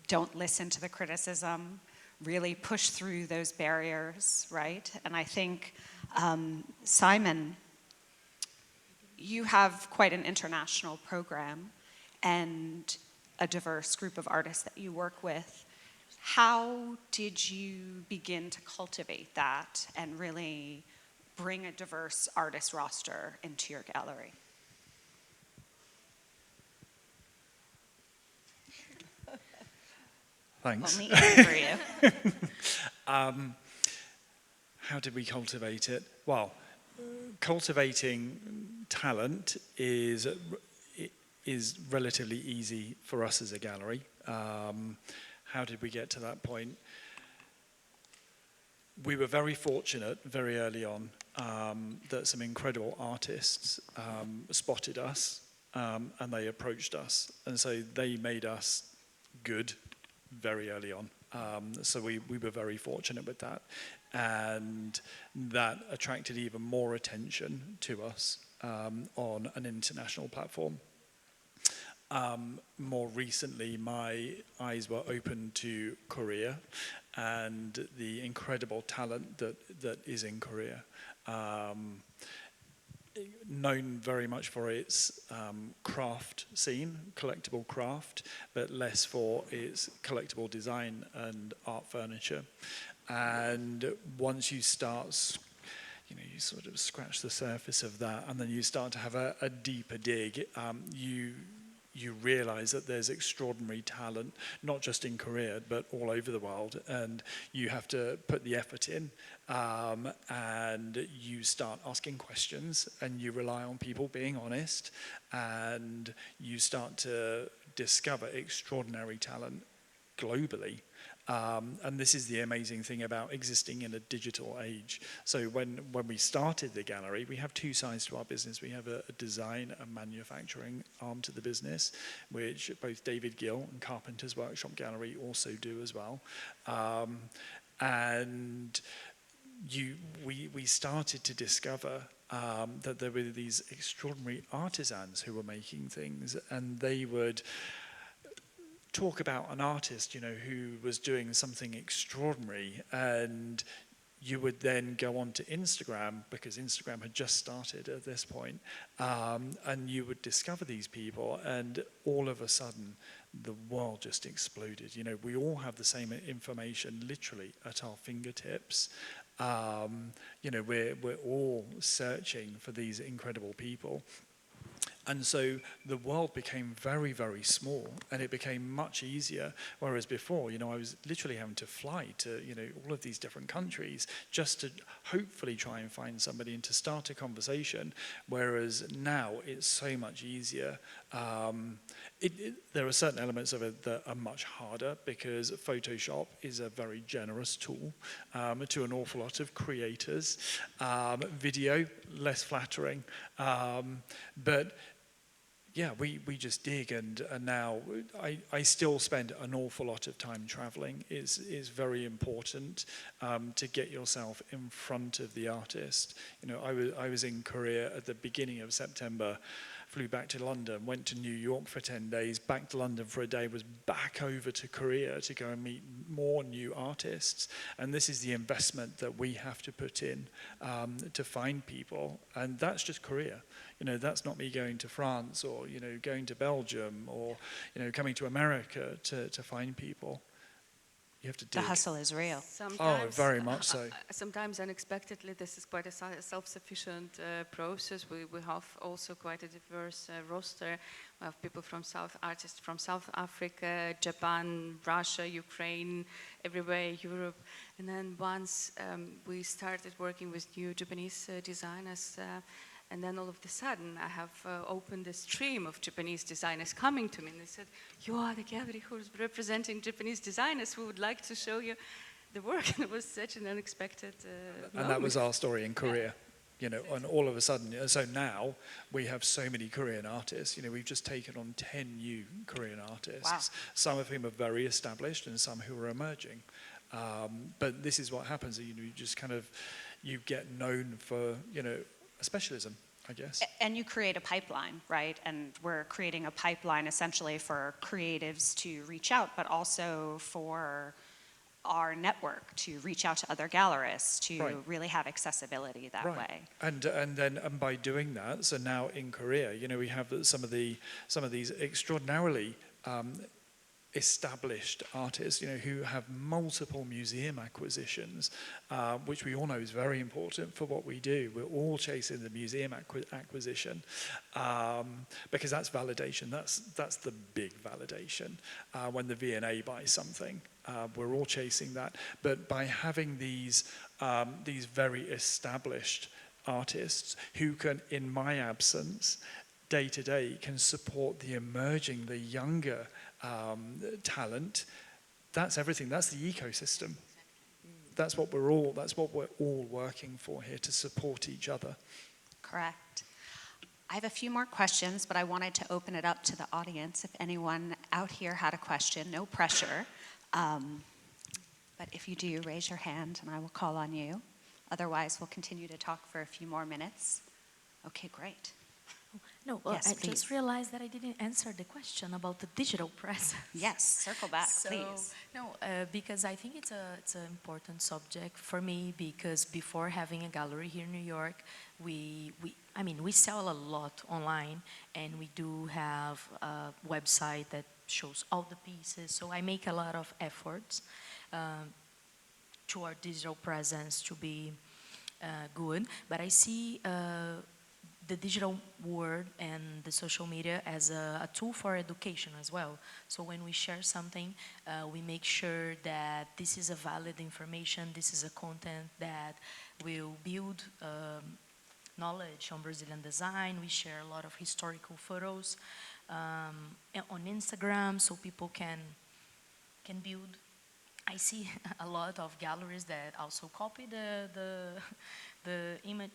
Don't listen to the criticism. Really push through those barriers, right? And I think, Simon, you have quite an international program and a diverse group of artists that you work with. How did you begin to cultivate that and really bring a diverse artist roster into your gallery? Thanks. Only easy for you. How did we cultivate it? Well, cultivating talent is relatively easy for us as a gallery. How did we get to that point? We were very fortunate very early on that some incredible artists spotted us and they approached us. And so they made us good very early on. So we were very fortunate with that. And that attracted even more attention to us on an international platform. More recently, my eyes were open to Korea and the incredible talent that is in Korea. Known very much for its craft scene, collectible craft, but less for its collectible design and art furniture. And once you start, you sort of scratch the surface of that, and then you start to have a deeper dig, you realize that there's extraordinary talent, not just in Korea, but all over the world. And you have to put the effort in, and you start asking questions, and you rely on people being honest, and you start to discover extraordinary talent globally. And this is the amazing thing about existing in a digital age. So when we started the gallery, we have two sides to our business. We have a design and manufacturing arm to the business, which both David Gill and Carpenter's Workshop Gallery also do as well. And we started to discover that there were these extraordinary artisans who were making things, and they would talk about an artist, who was doing something extraordinary, and you would then go on to Instagram, because Instagram had just started at this point, and you would discover these people, and all of a sudden, the world just exploded. We all have the same information literally at our fingertips. We're all searching for these incredible people. And so the world became very, very small, and it became much easier. Whereas before, I was literally having to fly to, all of these different countries just to hopefully try and find somebody and to start a conversation. Whereas now it's so much easier. There are certain elements of it that are much harder, because Photoshop is a very generous tool to an awful lot of creators. Video, less flattering. But yeah, we just dig, and now I still spend an awful lot of time traveling. Is very important to get yourself in front of the artist. I was in Korea at the beginning of September, flew back to London, went to New York for 10 days, back to London for a day, was back over to Korea to go and meet more new artists. And this is the investment that we have to put in to find people. And that's just Korea. That's not me going to France or, going to Belgium or, coming to America to find people. You have to dig. The hustle is real. Sometimes, very much so. Sometimes unexpectedly, this is quite a self-sufficient process. We have also quite a diverse roster. We have people artists from South Africa, Japan, Russia, Ukraine, everywhere, Europe. And then once we started working with new Japanese designers, And then all of a sudden, I have opened a stream of Japanese designers coming to me, and they said, "You are the gallery who's representing Japanese designers. We would like to show you the work." And it was such an unexpected And that was our story in Korea. You know, and all of a sudden, so now we have so many Korean artists. You know, we've just taken on 10 new Korean artists, Wow. some of whom are very established and some who are emerging. But this is what happens. You know, you just kind of, you get known for, you know, a specialism, I guess. And you create a pipeline, right? And we're creating a pipeline essentially for creatives to reach out, but also for our network to reach out to other gallerists to Right. really have accessibility that way. And by doing that, so now in Korea, you know, we have some of these extraordinarily established artists, you know, who have multiple museum acquisitions, which we all know is very important for what we do. We're all chasing the museum acquisition because that's validation. That's the big validation when the V&A buys something. We're all chasing that. But by having these very established artists who can, in my absence, day to day, can support the emerging, the younger talent, that's everything. That's the ecosystem. That's what we're all working for here, to support each other. Correct. I have a few more questions, but I wanted to open it up to the audience. If anyone out here had a question, no pressure. But if you do, raise your hand and I will call on you. Otherwise, we'll continue to talk for a few more minutes. Okay, great. No, Yes, I please. just realized that I didn't answer the question about the digital presence. Yes, circle back, So, please. No, because I think it's an important subject for me, because before having a gallery here in New York, we sell a lot online, and we do have a website that shows all the pieces. So I make a lot of efforts to our digital presence to be good, but I see the digital world and the social media as a tool for education as well. So when we share something, we make sure that this is a valid information, this is a content that will build knowledge on Brazilian design. We share a lot of historical photos on Instagram so people can build. I see a lot of galleries that also copy the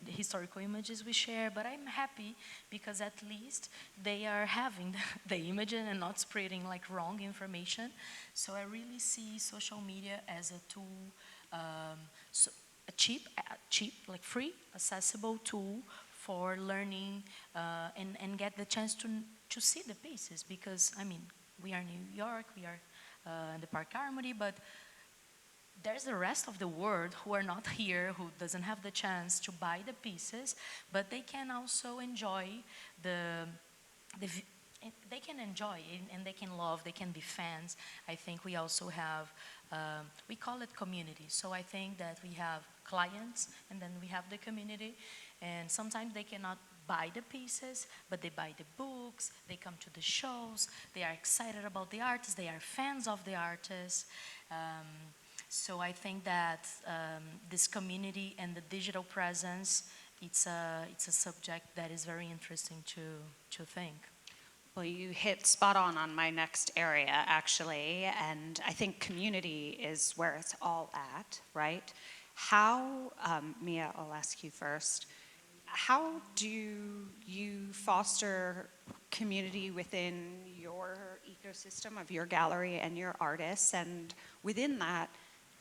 historical images we share, but I'm happy because at least they are having the image and not spreading like wrong information. So I really see social media as a tool, so a cheap, like free, accessible tool for learning and get the chance to see the pieces, because I mean, we are in New York, we are in the Park Armory, but there's the rest of the world who are not here, who doesn't have the chance to buy the pieces, but they can also enjoy they can enjoy it, and they can love, they can be fans. I think we also have, we call it community. So I think that we have clients, and then we have the community, and sometimes they cannot buy the pieces, but they buy the books, they come to the shows, they are excited about the artists, they are fans of the artists. So I think that this community and the digital presence, it's a subject that is very interesting to think. Well, you hit spot on my next area, actually, and I think community is where it's all at, right? How, Mia, I'll ask you first, how do you foster community within your ecosystem of your gallery and your artists, and within that,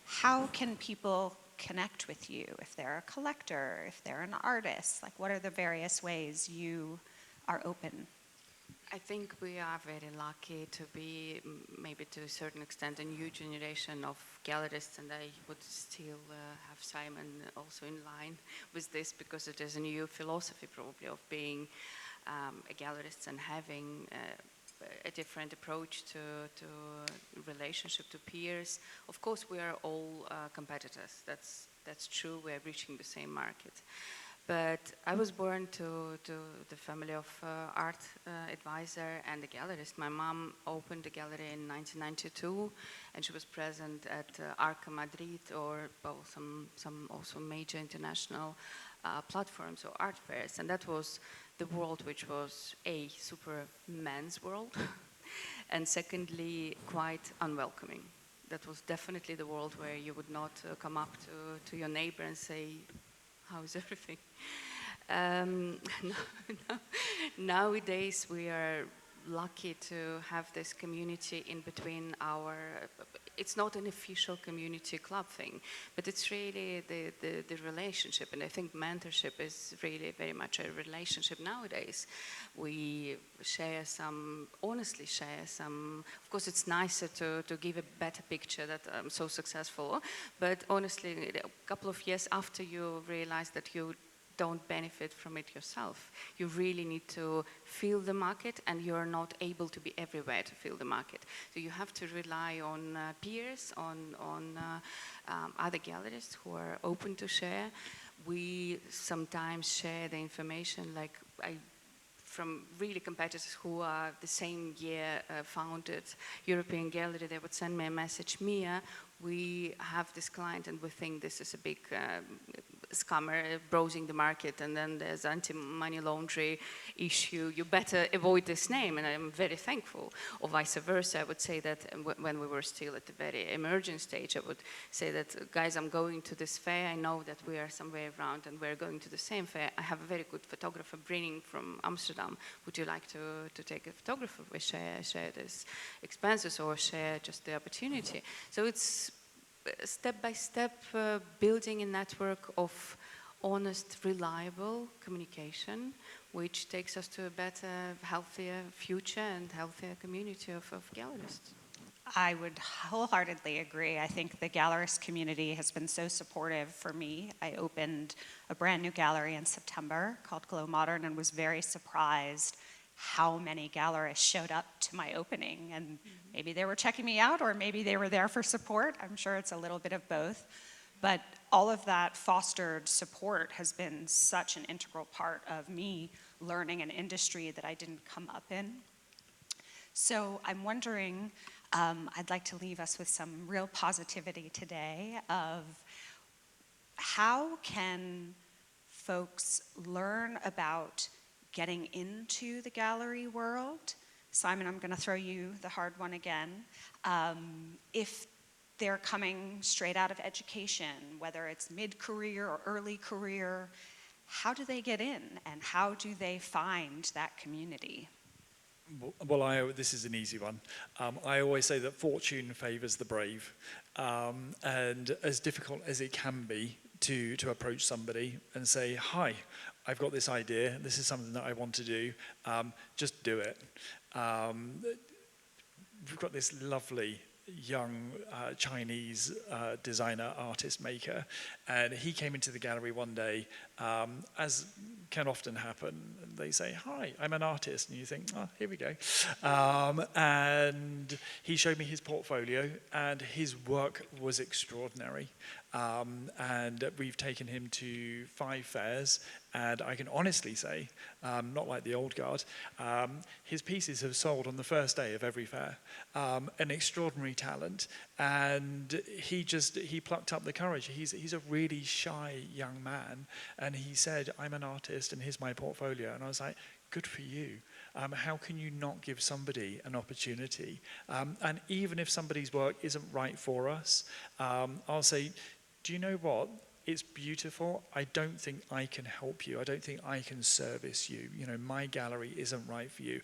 how can people connect with you if they're a collector, if they're an artist? Like, what are the various ways you are open? I think we are very lucky to be, maybe to a certain extent, a new generation of gallerists, and I would still have Simon also in line with this, because it is a new philosophy probably of being a gallerist and having a different approach to relationship to peers. Of course, we are all competitors. That's true. We are reaching the same market. But I was born to the family of art advisor and a gallerist. My mom opened a gallery in 1992, and she was present at Arca Madrid, or some also major international platforms or art fairs, and that was the world which was a super men's world, and secondly, quite unwelcoming. That was definitely the world where you would not come up to your neighbor and say, how is everything? Nowadays, we are lucky to have this community in between our, it's not an official community club thing, but it's really the relationship. And I think mentorship is really very much a relationship nowadays. We share some, honestly share some, of course it's nicer to give a better picture that I'm so successful, but honestly, a couple of years after you realize that you don't benefit from it yourself. You really need to feel the market, and you're not able to be everywhere to feel the market. So you have to rely on peers, on other gallerists who are open to share. We sometimes share the information, like from really competitors who are the same year founded European Gallery. They would send me a message, Mia, we have this client and we think this is a big scammer browsing the market, and then there's anti-money laundering issue. You better avoid this name, and I'm very thankful. Or vice versa, I would say that when we were still at the very emerging stage, I would say that, guys, I'm going to this fair. I know that we are somewhere around and we're going to the same fair. I have a very good photographer bringing from Amsterdam. Would you like to take a photographer? We share these expenses or share just the opportunity. So it's step by step building a network of honest, reliable communication, which takes us to a better, healthier future and healthier community of gallerists. I would wholeheartedly agree. I think the gallerist community has been so supportive for me. I opened a brand new gallery in September called Glow Modern and was very surprised how many gallerists showed up to my opening. And maybe they were checking me out, or maybe they were there for support. I'm sure it's a little bit of both. But all of that fostered support has been such an integral part of me learning an industry that I didn't come up in. So I'm wondering, I'd like to leave us with some real positivity today of how can folks learn about getting into the gallery world. Simon, I'm going to throw you the hard one again. If they're coming straight out of education, whether it's mid-career or early career, how do they get in, and how do they find that community? Well, this is an easy one. I always say that fortune favors the brave, and as difficult as it can be to approach somebody and say, hi, I've got this idea, this is something that I want to do, just do it. We've got this lovely young Chinese designer, artist, maker, and he came into the gallery one day, as can often happen. They say, hi, I'm an artist, and you think, oh, here we go. And he showed me his portfolio, and his work was extraordinary. And we've taken him to 5 fairs, and I can honestly say, not like the old guard, his pieces have sold on the first day of every fair. An extraordinary talent, and he plucked up the courage. He's a really shy young man, and he said, I'm an artist, and here's my portfolio. And I was like, good for you. How can you not give somebody an opportunity? And even if somebody's work isn't right for us, I'll say, do you know what? It's beautiful. I don't think I can help you. I don't think I can service you. You know, my gallery isn't right for you.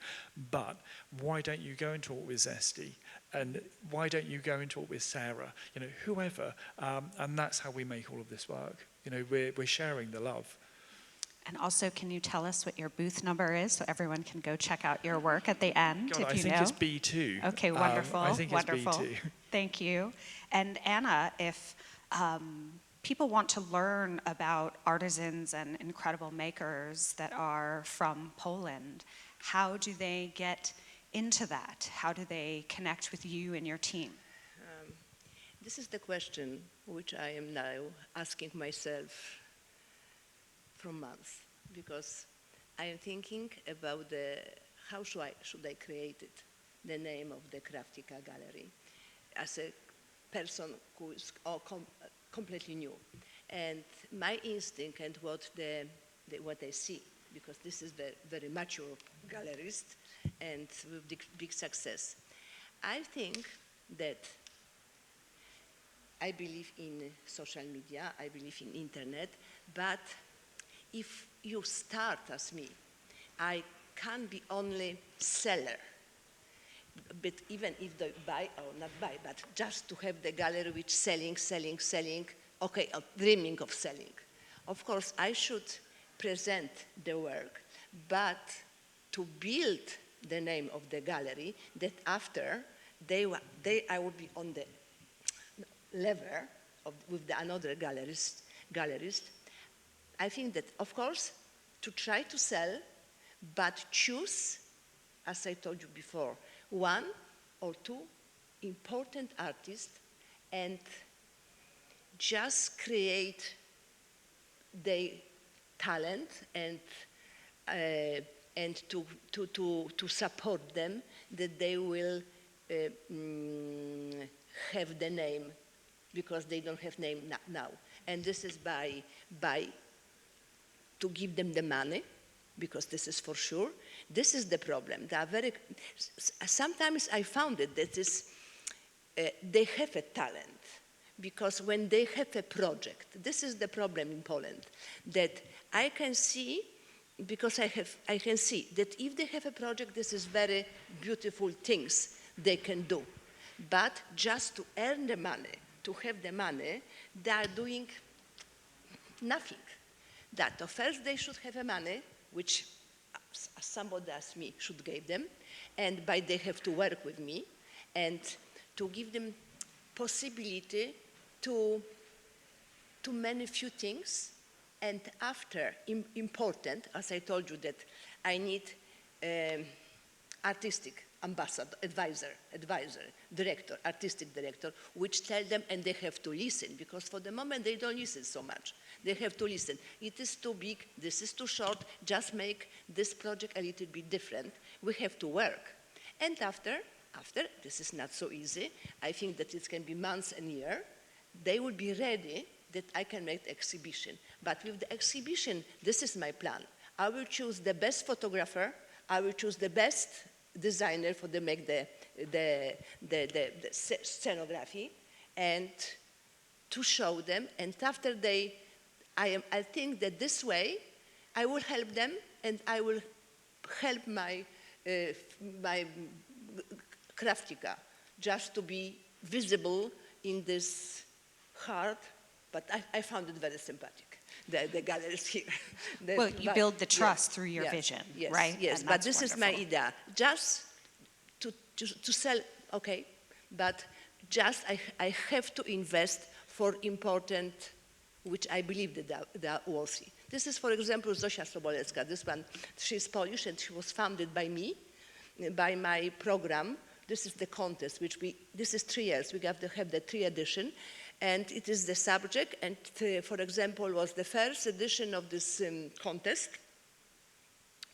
But why don't you go and talk with Zesty? And why don't you go and talk with Sarah? You know, whoever. And that's how we make all of this work. You know, we're sharing the love. And also, can you tell us what your booth number is so everyone can go check out your work at the end, God, if you I know? think it's B2. Okay, wonderful. I think wonderful. it's B2. Thank you. And Anna, if people want to learn about artisans and incredible makers that are from Poland, how do they get into that? How do they connect with you and your team? This is the question which I am now asking myself from months, because I am thinking about how should I create it, the name of the Craftica Gallery, as a person who is completely new. And my instinct and what I see, because this is the very mature gallerist and with big success. I think that I believe in social media, I believe in internet, but if you start as me, I can be only seller. But even if they buy or not buy, but just to have the gallery which selling, okay, dreaming of selling. Of course, I should present the work, but to build the name of the gallery, that after I will be on the level with another gallerist. I think that, of course, to try to sell, but choose, as I told you before, one or two important artists and just create their talent and to support them, that they will have the name, because they don't have name now. And this is by to give them the money, because this is for sure. This is the problem. Sometimes I found it that they have a talent, because when they have a project, this is the problem in Poland, that I can see, because I can see that if they have a project, this is very beautiful things they can do. But just to earn the money, to have the money, they are doing nothing. That first they should have a money, which somebody as me should give them, and by they have to work with me, and to give them possibility to many few things, and after important, as I told you, that I need artistic ambassador, advisor, director, artistic director, which tell them, and they have to listen, because for the moment they don't listen so much. They have to listen. It is too big, this is too short, just make this project a little bit different. We have to work. And after, this is not so easy, I think that it can be months and years, they will be ready that I can make the exhibition. But with the exhibition, this is my plan. I will choose the best photographer, I will choose the best designer for the make the scenography, and to show them. And after I think that this way I will help them, and I will help my craftica just to be visible in this hard. But I found it very sympathetic. The galleries here. Well, you build the trust through your vision, right? Yes, And but that's this is my wonderful. idea. Just to sell, okay, but just I have to invest for important, which I believe that they are worthy. This is, for example, Zosia Sobolewska. This one, she's Polish, and she was founded by me, by my program. This is the contest, this is 3 years. We have to have the 3 edition. And it is the subject, and for example, was the first edition of this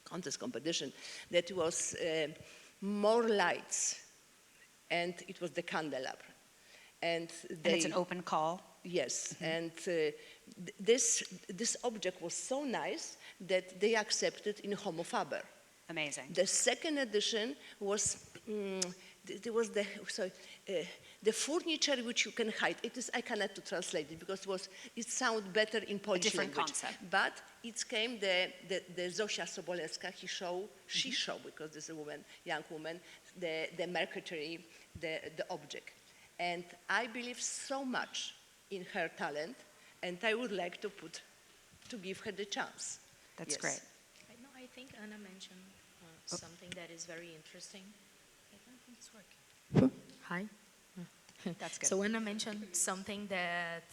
competition, that was more lights, and it was the candelabra. And it's an open call? Yes, and this object was so nice that they accepted in Homo Faber. Amazing. The second edition was the furniture which you can hide. I cannot to translate it because it sounds better in Polish different language. concept. But it came the Zosia Sobolewska. She showed, because this is a woman, young woman, the marquetry, the object. And I believe so much in her talent, and I would like to give her the chance. That's Yes. great. I think Anna mentioned something that is very interesting. I don't think it's working. Hi. That's good. So Anna mentioned something that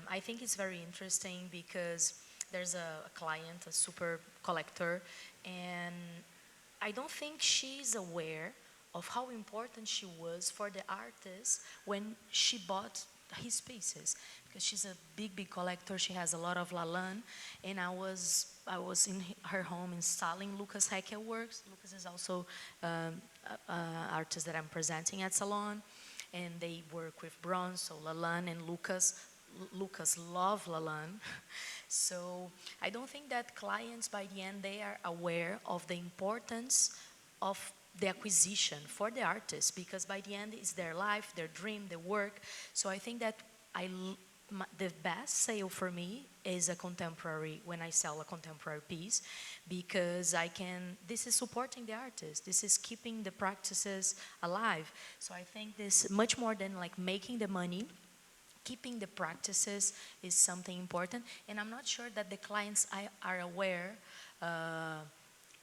I think is very interesting, because there's a client, a super collector, and I don't think she's aware of how important she was for the artist when she bought his pieces, because she's a big collector. She has a lot of Lalanne, and I was in her home installing Lucas Heckel works. Lucas is also an artist that I'm presenting at Salon, and they work with bronze, so Lalanne and Lucas Lucas love Lalan. So I don't think that clients by the end, they are aware of the importance of the acquisition for the artist, because by the end it's their life, their dream, their work. So I think that the best sale for me is a contemporary, when I sell a contemporary piece, because this is supporting the artist, this is keeping the practices alive. So I think this, much more than like making the money, keeping the practices is something important. And I'm not sure that the clients are aware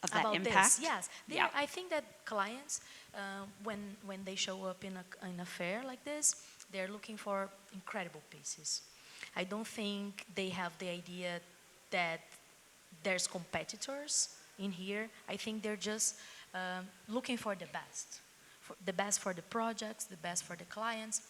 Of that about impact? this. Yes, Yeah. I think that clients, when they show up in a fair like this, they're looking for incredible pieces. I don't think they have the idea that there's competitors in here. I think they're just looking for the best, the best for the projects, the best for the clients.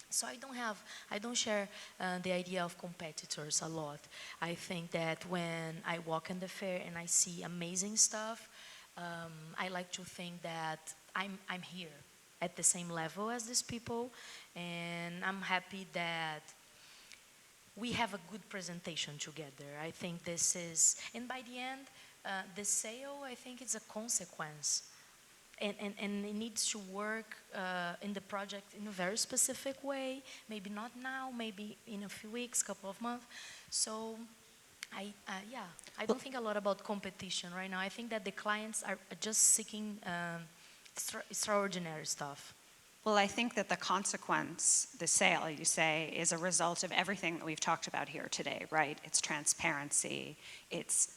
So I don't share the idea of competitors a lot. I think that when I walk in the fair and I see amazing stuff, I like to think that I'm here at the same level as these people, and I'm happy that we have a good presentation together. I think this is, and by the end, the sale, I think it's a consequence. And it needs to work in the project in a very specific way, maybe not now, maybe in a few weeks, couple of months. So yeah, I don't think a lot about competition right now. I think that the clients are just seeking extraordinary stuff. Well, I think that the consequence, the sale, you say, is a result of everything that we've talked about here today, right? It's transparency, it's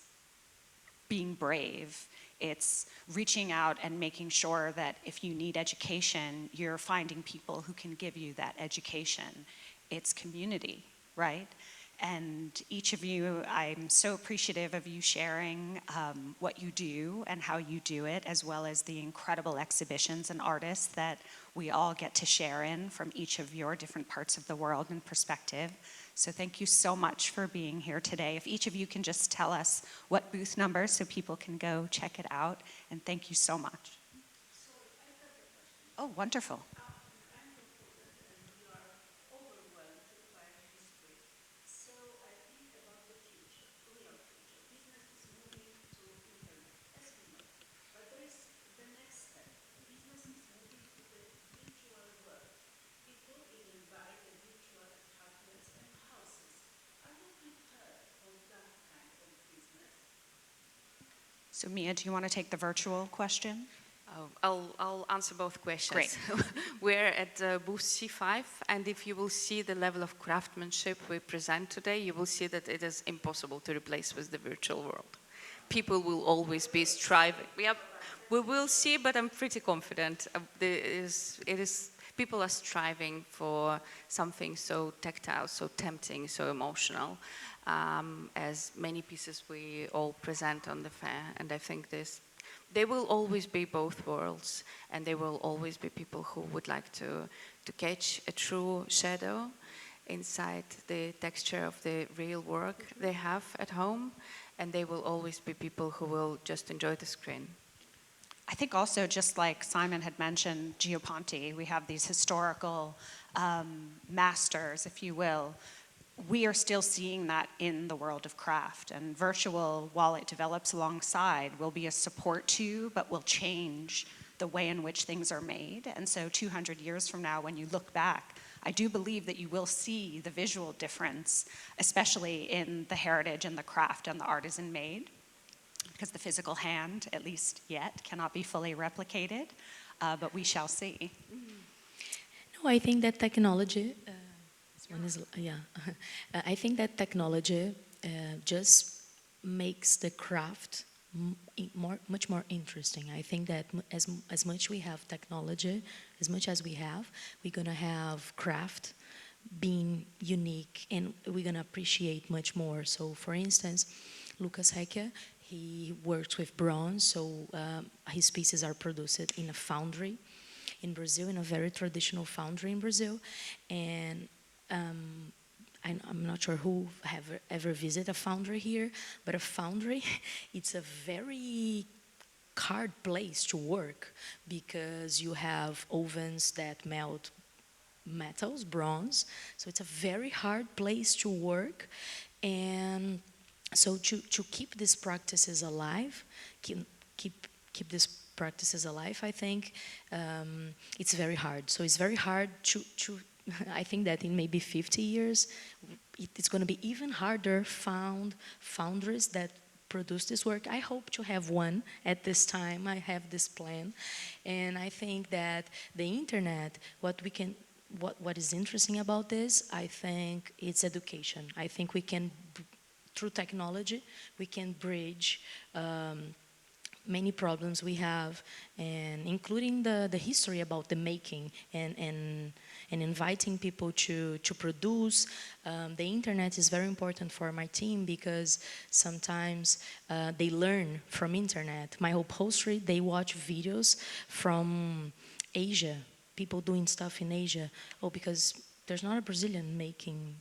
being brave, it's reaching out and making sure that if you need education, you're finding people who can give you that education. It's community, right? And each of you, I'm so appreciative of you sharing what you do and how you do it, as well as the incredible exhibitions and artists that we all get to share in from each of your different parts of the world and perspective. So thank you so much for being here today. If each of you can just tell us what booth number so people can go check it out, and thank you so much. Oh, wonderful. So Mia, do you want to take the virtual question? I'll answer both questions. Great. We're at booth C5, and if you will see the level of craftsmanship we present today, you will see that it is impossible to replace with the virtual world. People will always be striving. We will see, but I'm pretty confident. People are striving for something so tactile, so tempting, so emotional, as many pieces we all present on the fair. And I think there will always be both worlds, and there will always be people who would like to catch a true shadow inside the texture of the real work they have at home, and there will always be people who will just enjoy the screen. I think also, just like Simon had mentioned, Geoponti, we have these historical masters, if you will. We are still seeing that in the world of craft, and virtual, while it develops alongside, will be a support to, but will change the way in which things are made. And so 200 years from now, when you look back, I do believe that you will see the visual difference, especially in the heritage and the craft and the artisan made, because the physical hand, at least yet, cannot be fully replicated, but we shall see. No, I think that technology, I think that technology just makes the craft much more interesting. I think that as much we have technology, as much as we have, we're gonna have craft being unique, and we're gonna appreciate much more. So, for instance, Lucas Hecke, he works with bronze, so his pieces are produced in a foundry in Brazil, in a very traditional foundry in Brazil, and I'm not sure who have ever visited a foundry here, but a foundry, it's a very hard place to work, because you have ovens that melt metals, bronze. So it's a very hard place to work. And so to keep these practices alive, keep these practices alive, I think it's very hard. So it's very hard to I think that in maybe 50 years, it's going to be even harder found foundries that produce this work. I hope to have one at this time. I have this plan. And I think that the internet, what is interesting about this, I think it's education. I think we can, through technology, we can bridge many problems we have, and including the history about the making and inviting people to produce. The internet is very important for my team because sometimes they learn from internet. My upholstery, they watch videos from Asia, people doing stuff in Asia. Oh, because there's not a Brazilian making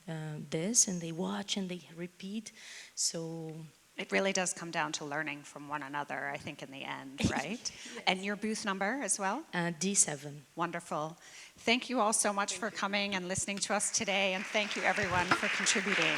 this, and they watch and they repeat. So it really does come down to learning from one another, I think, in the end, right? Yes. And your booth number as well? D7. Wonderful. Thank you all so much for coming and listening to us today, and thank you everyone for contributing.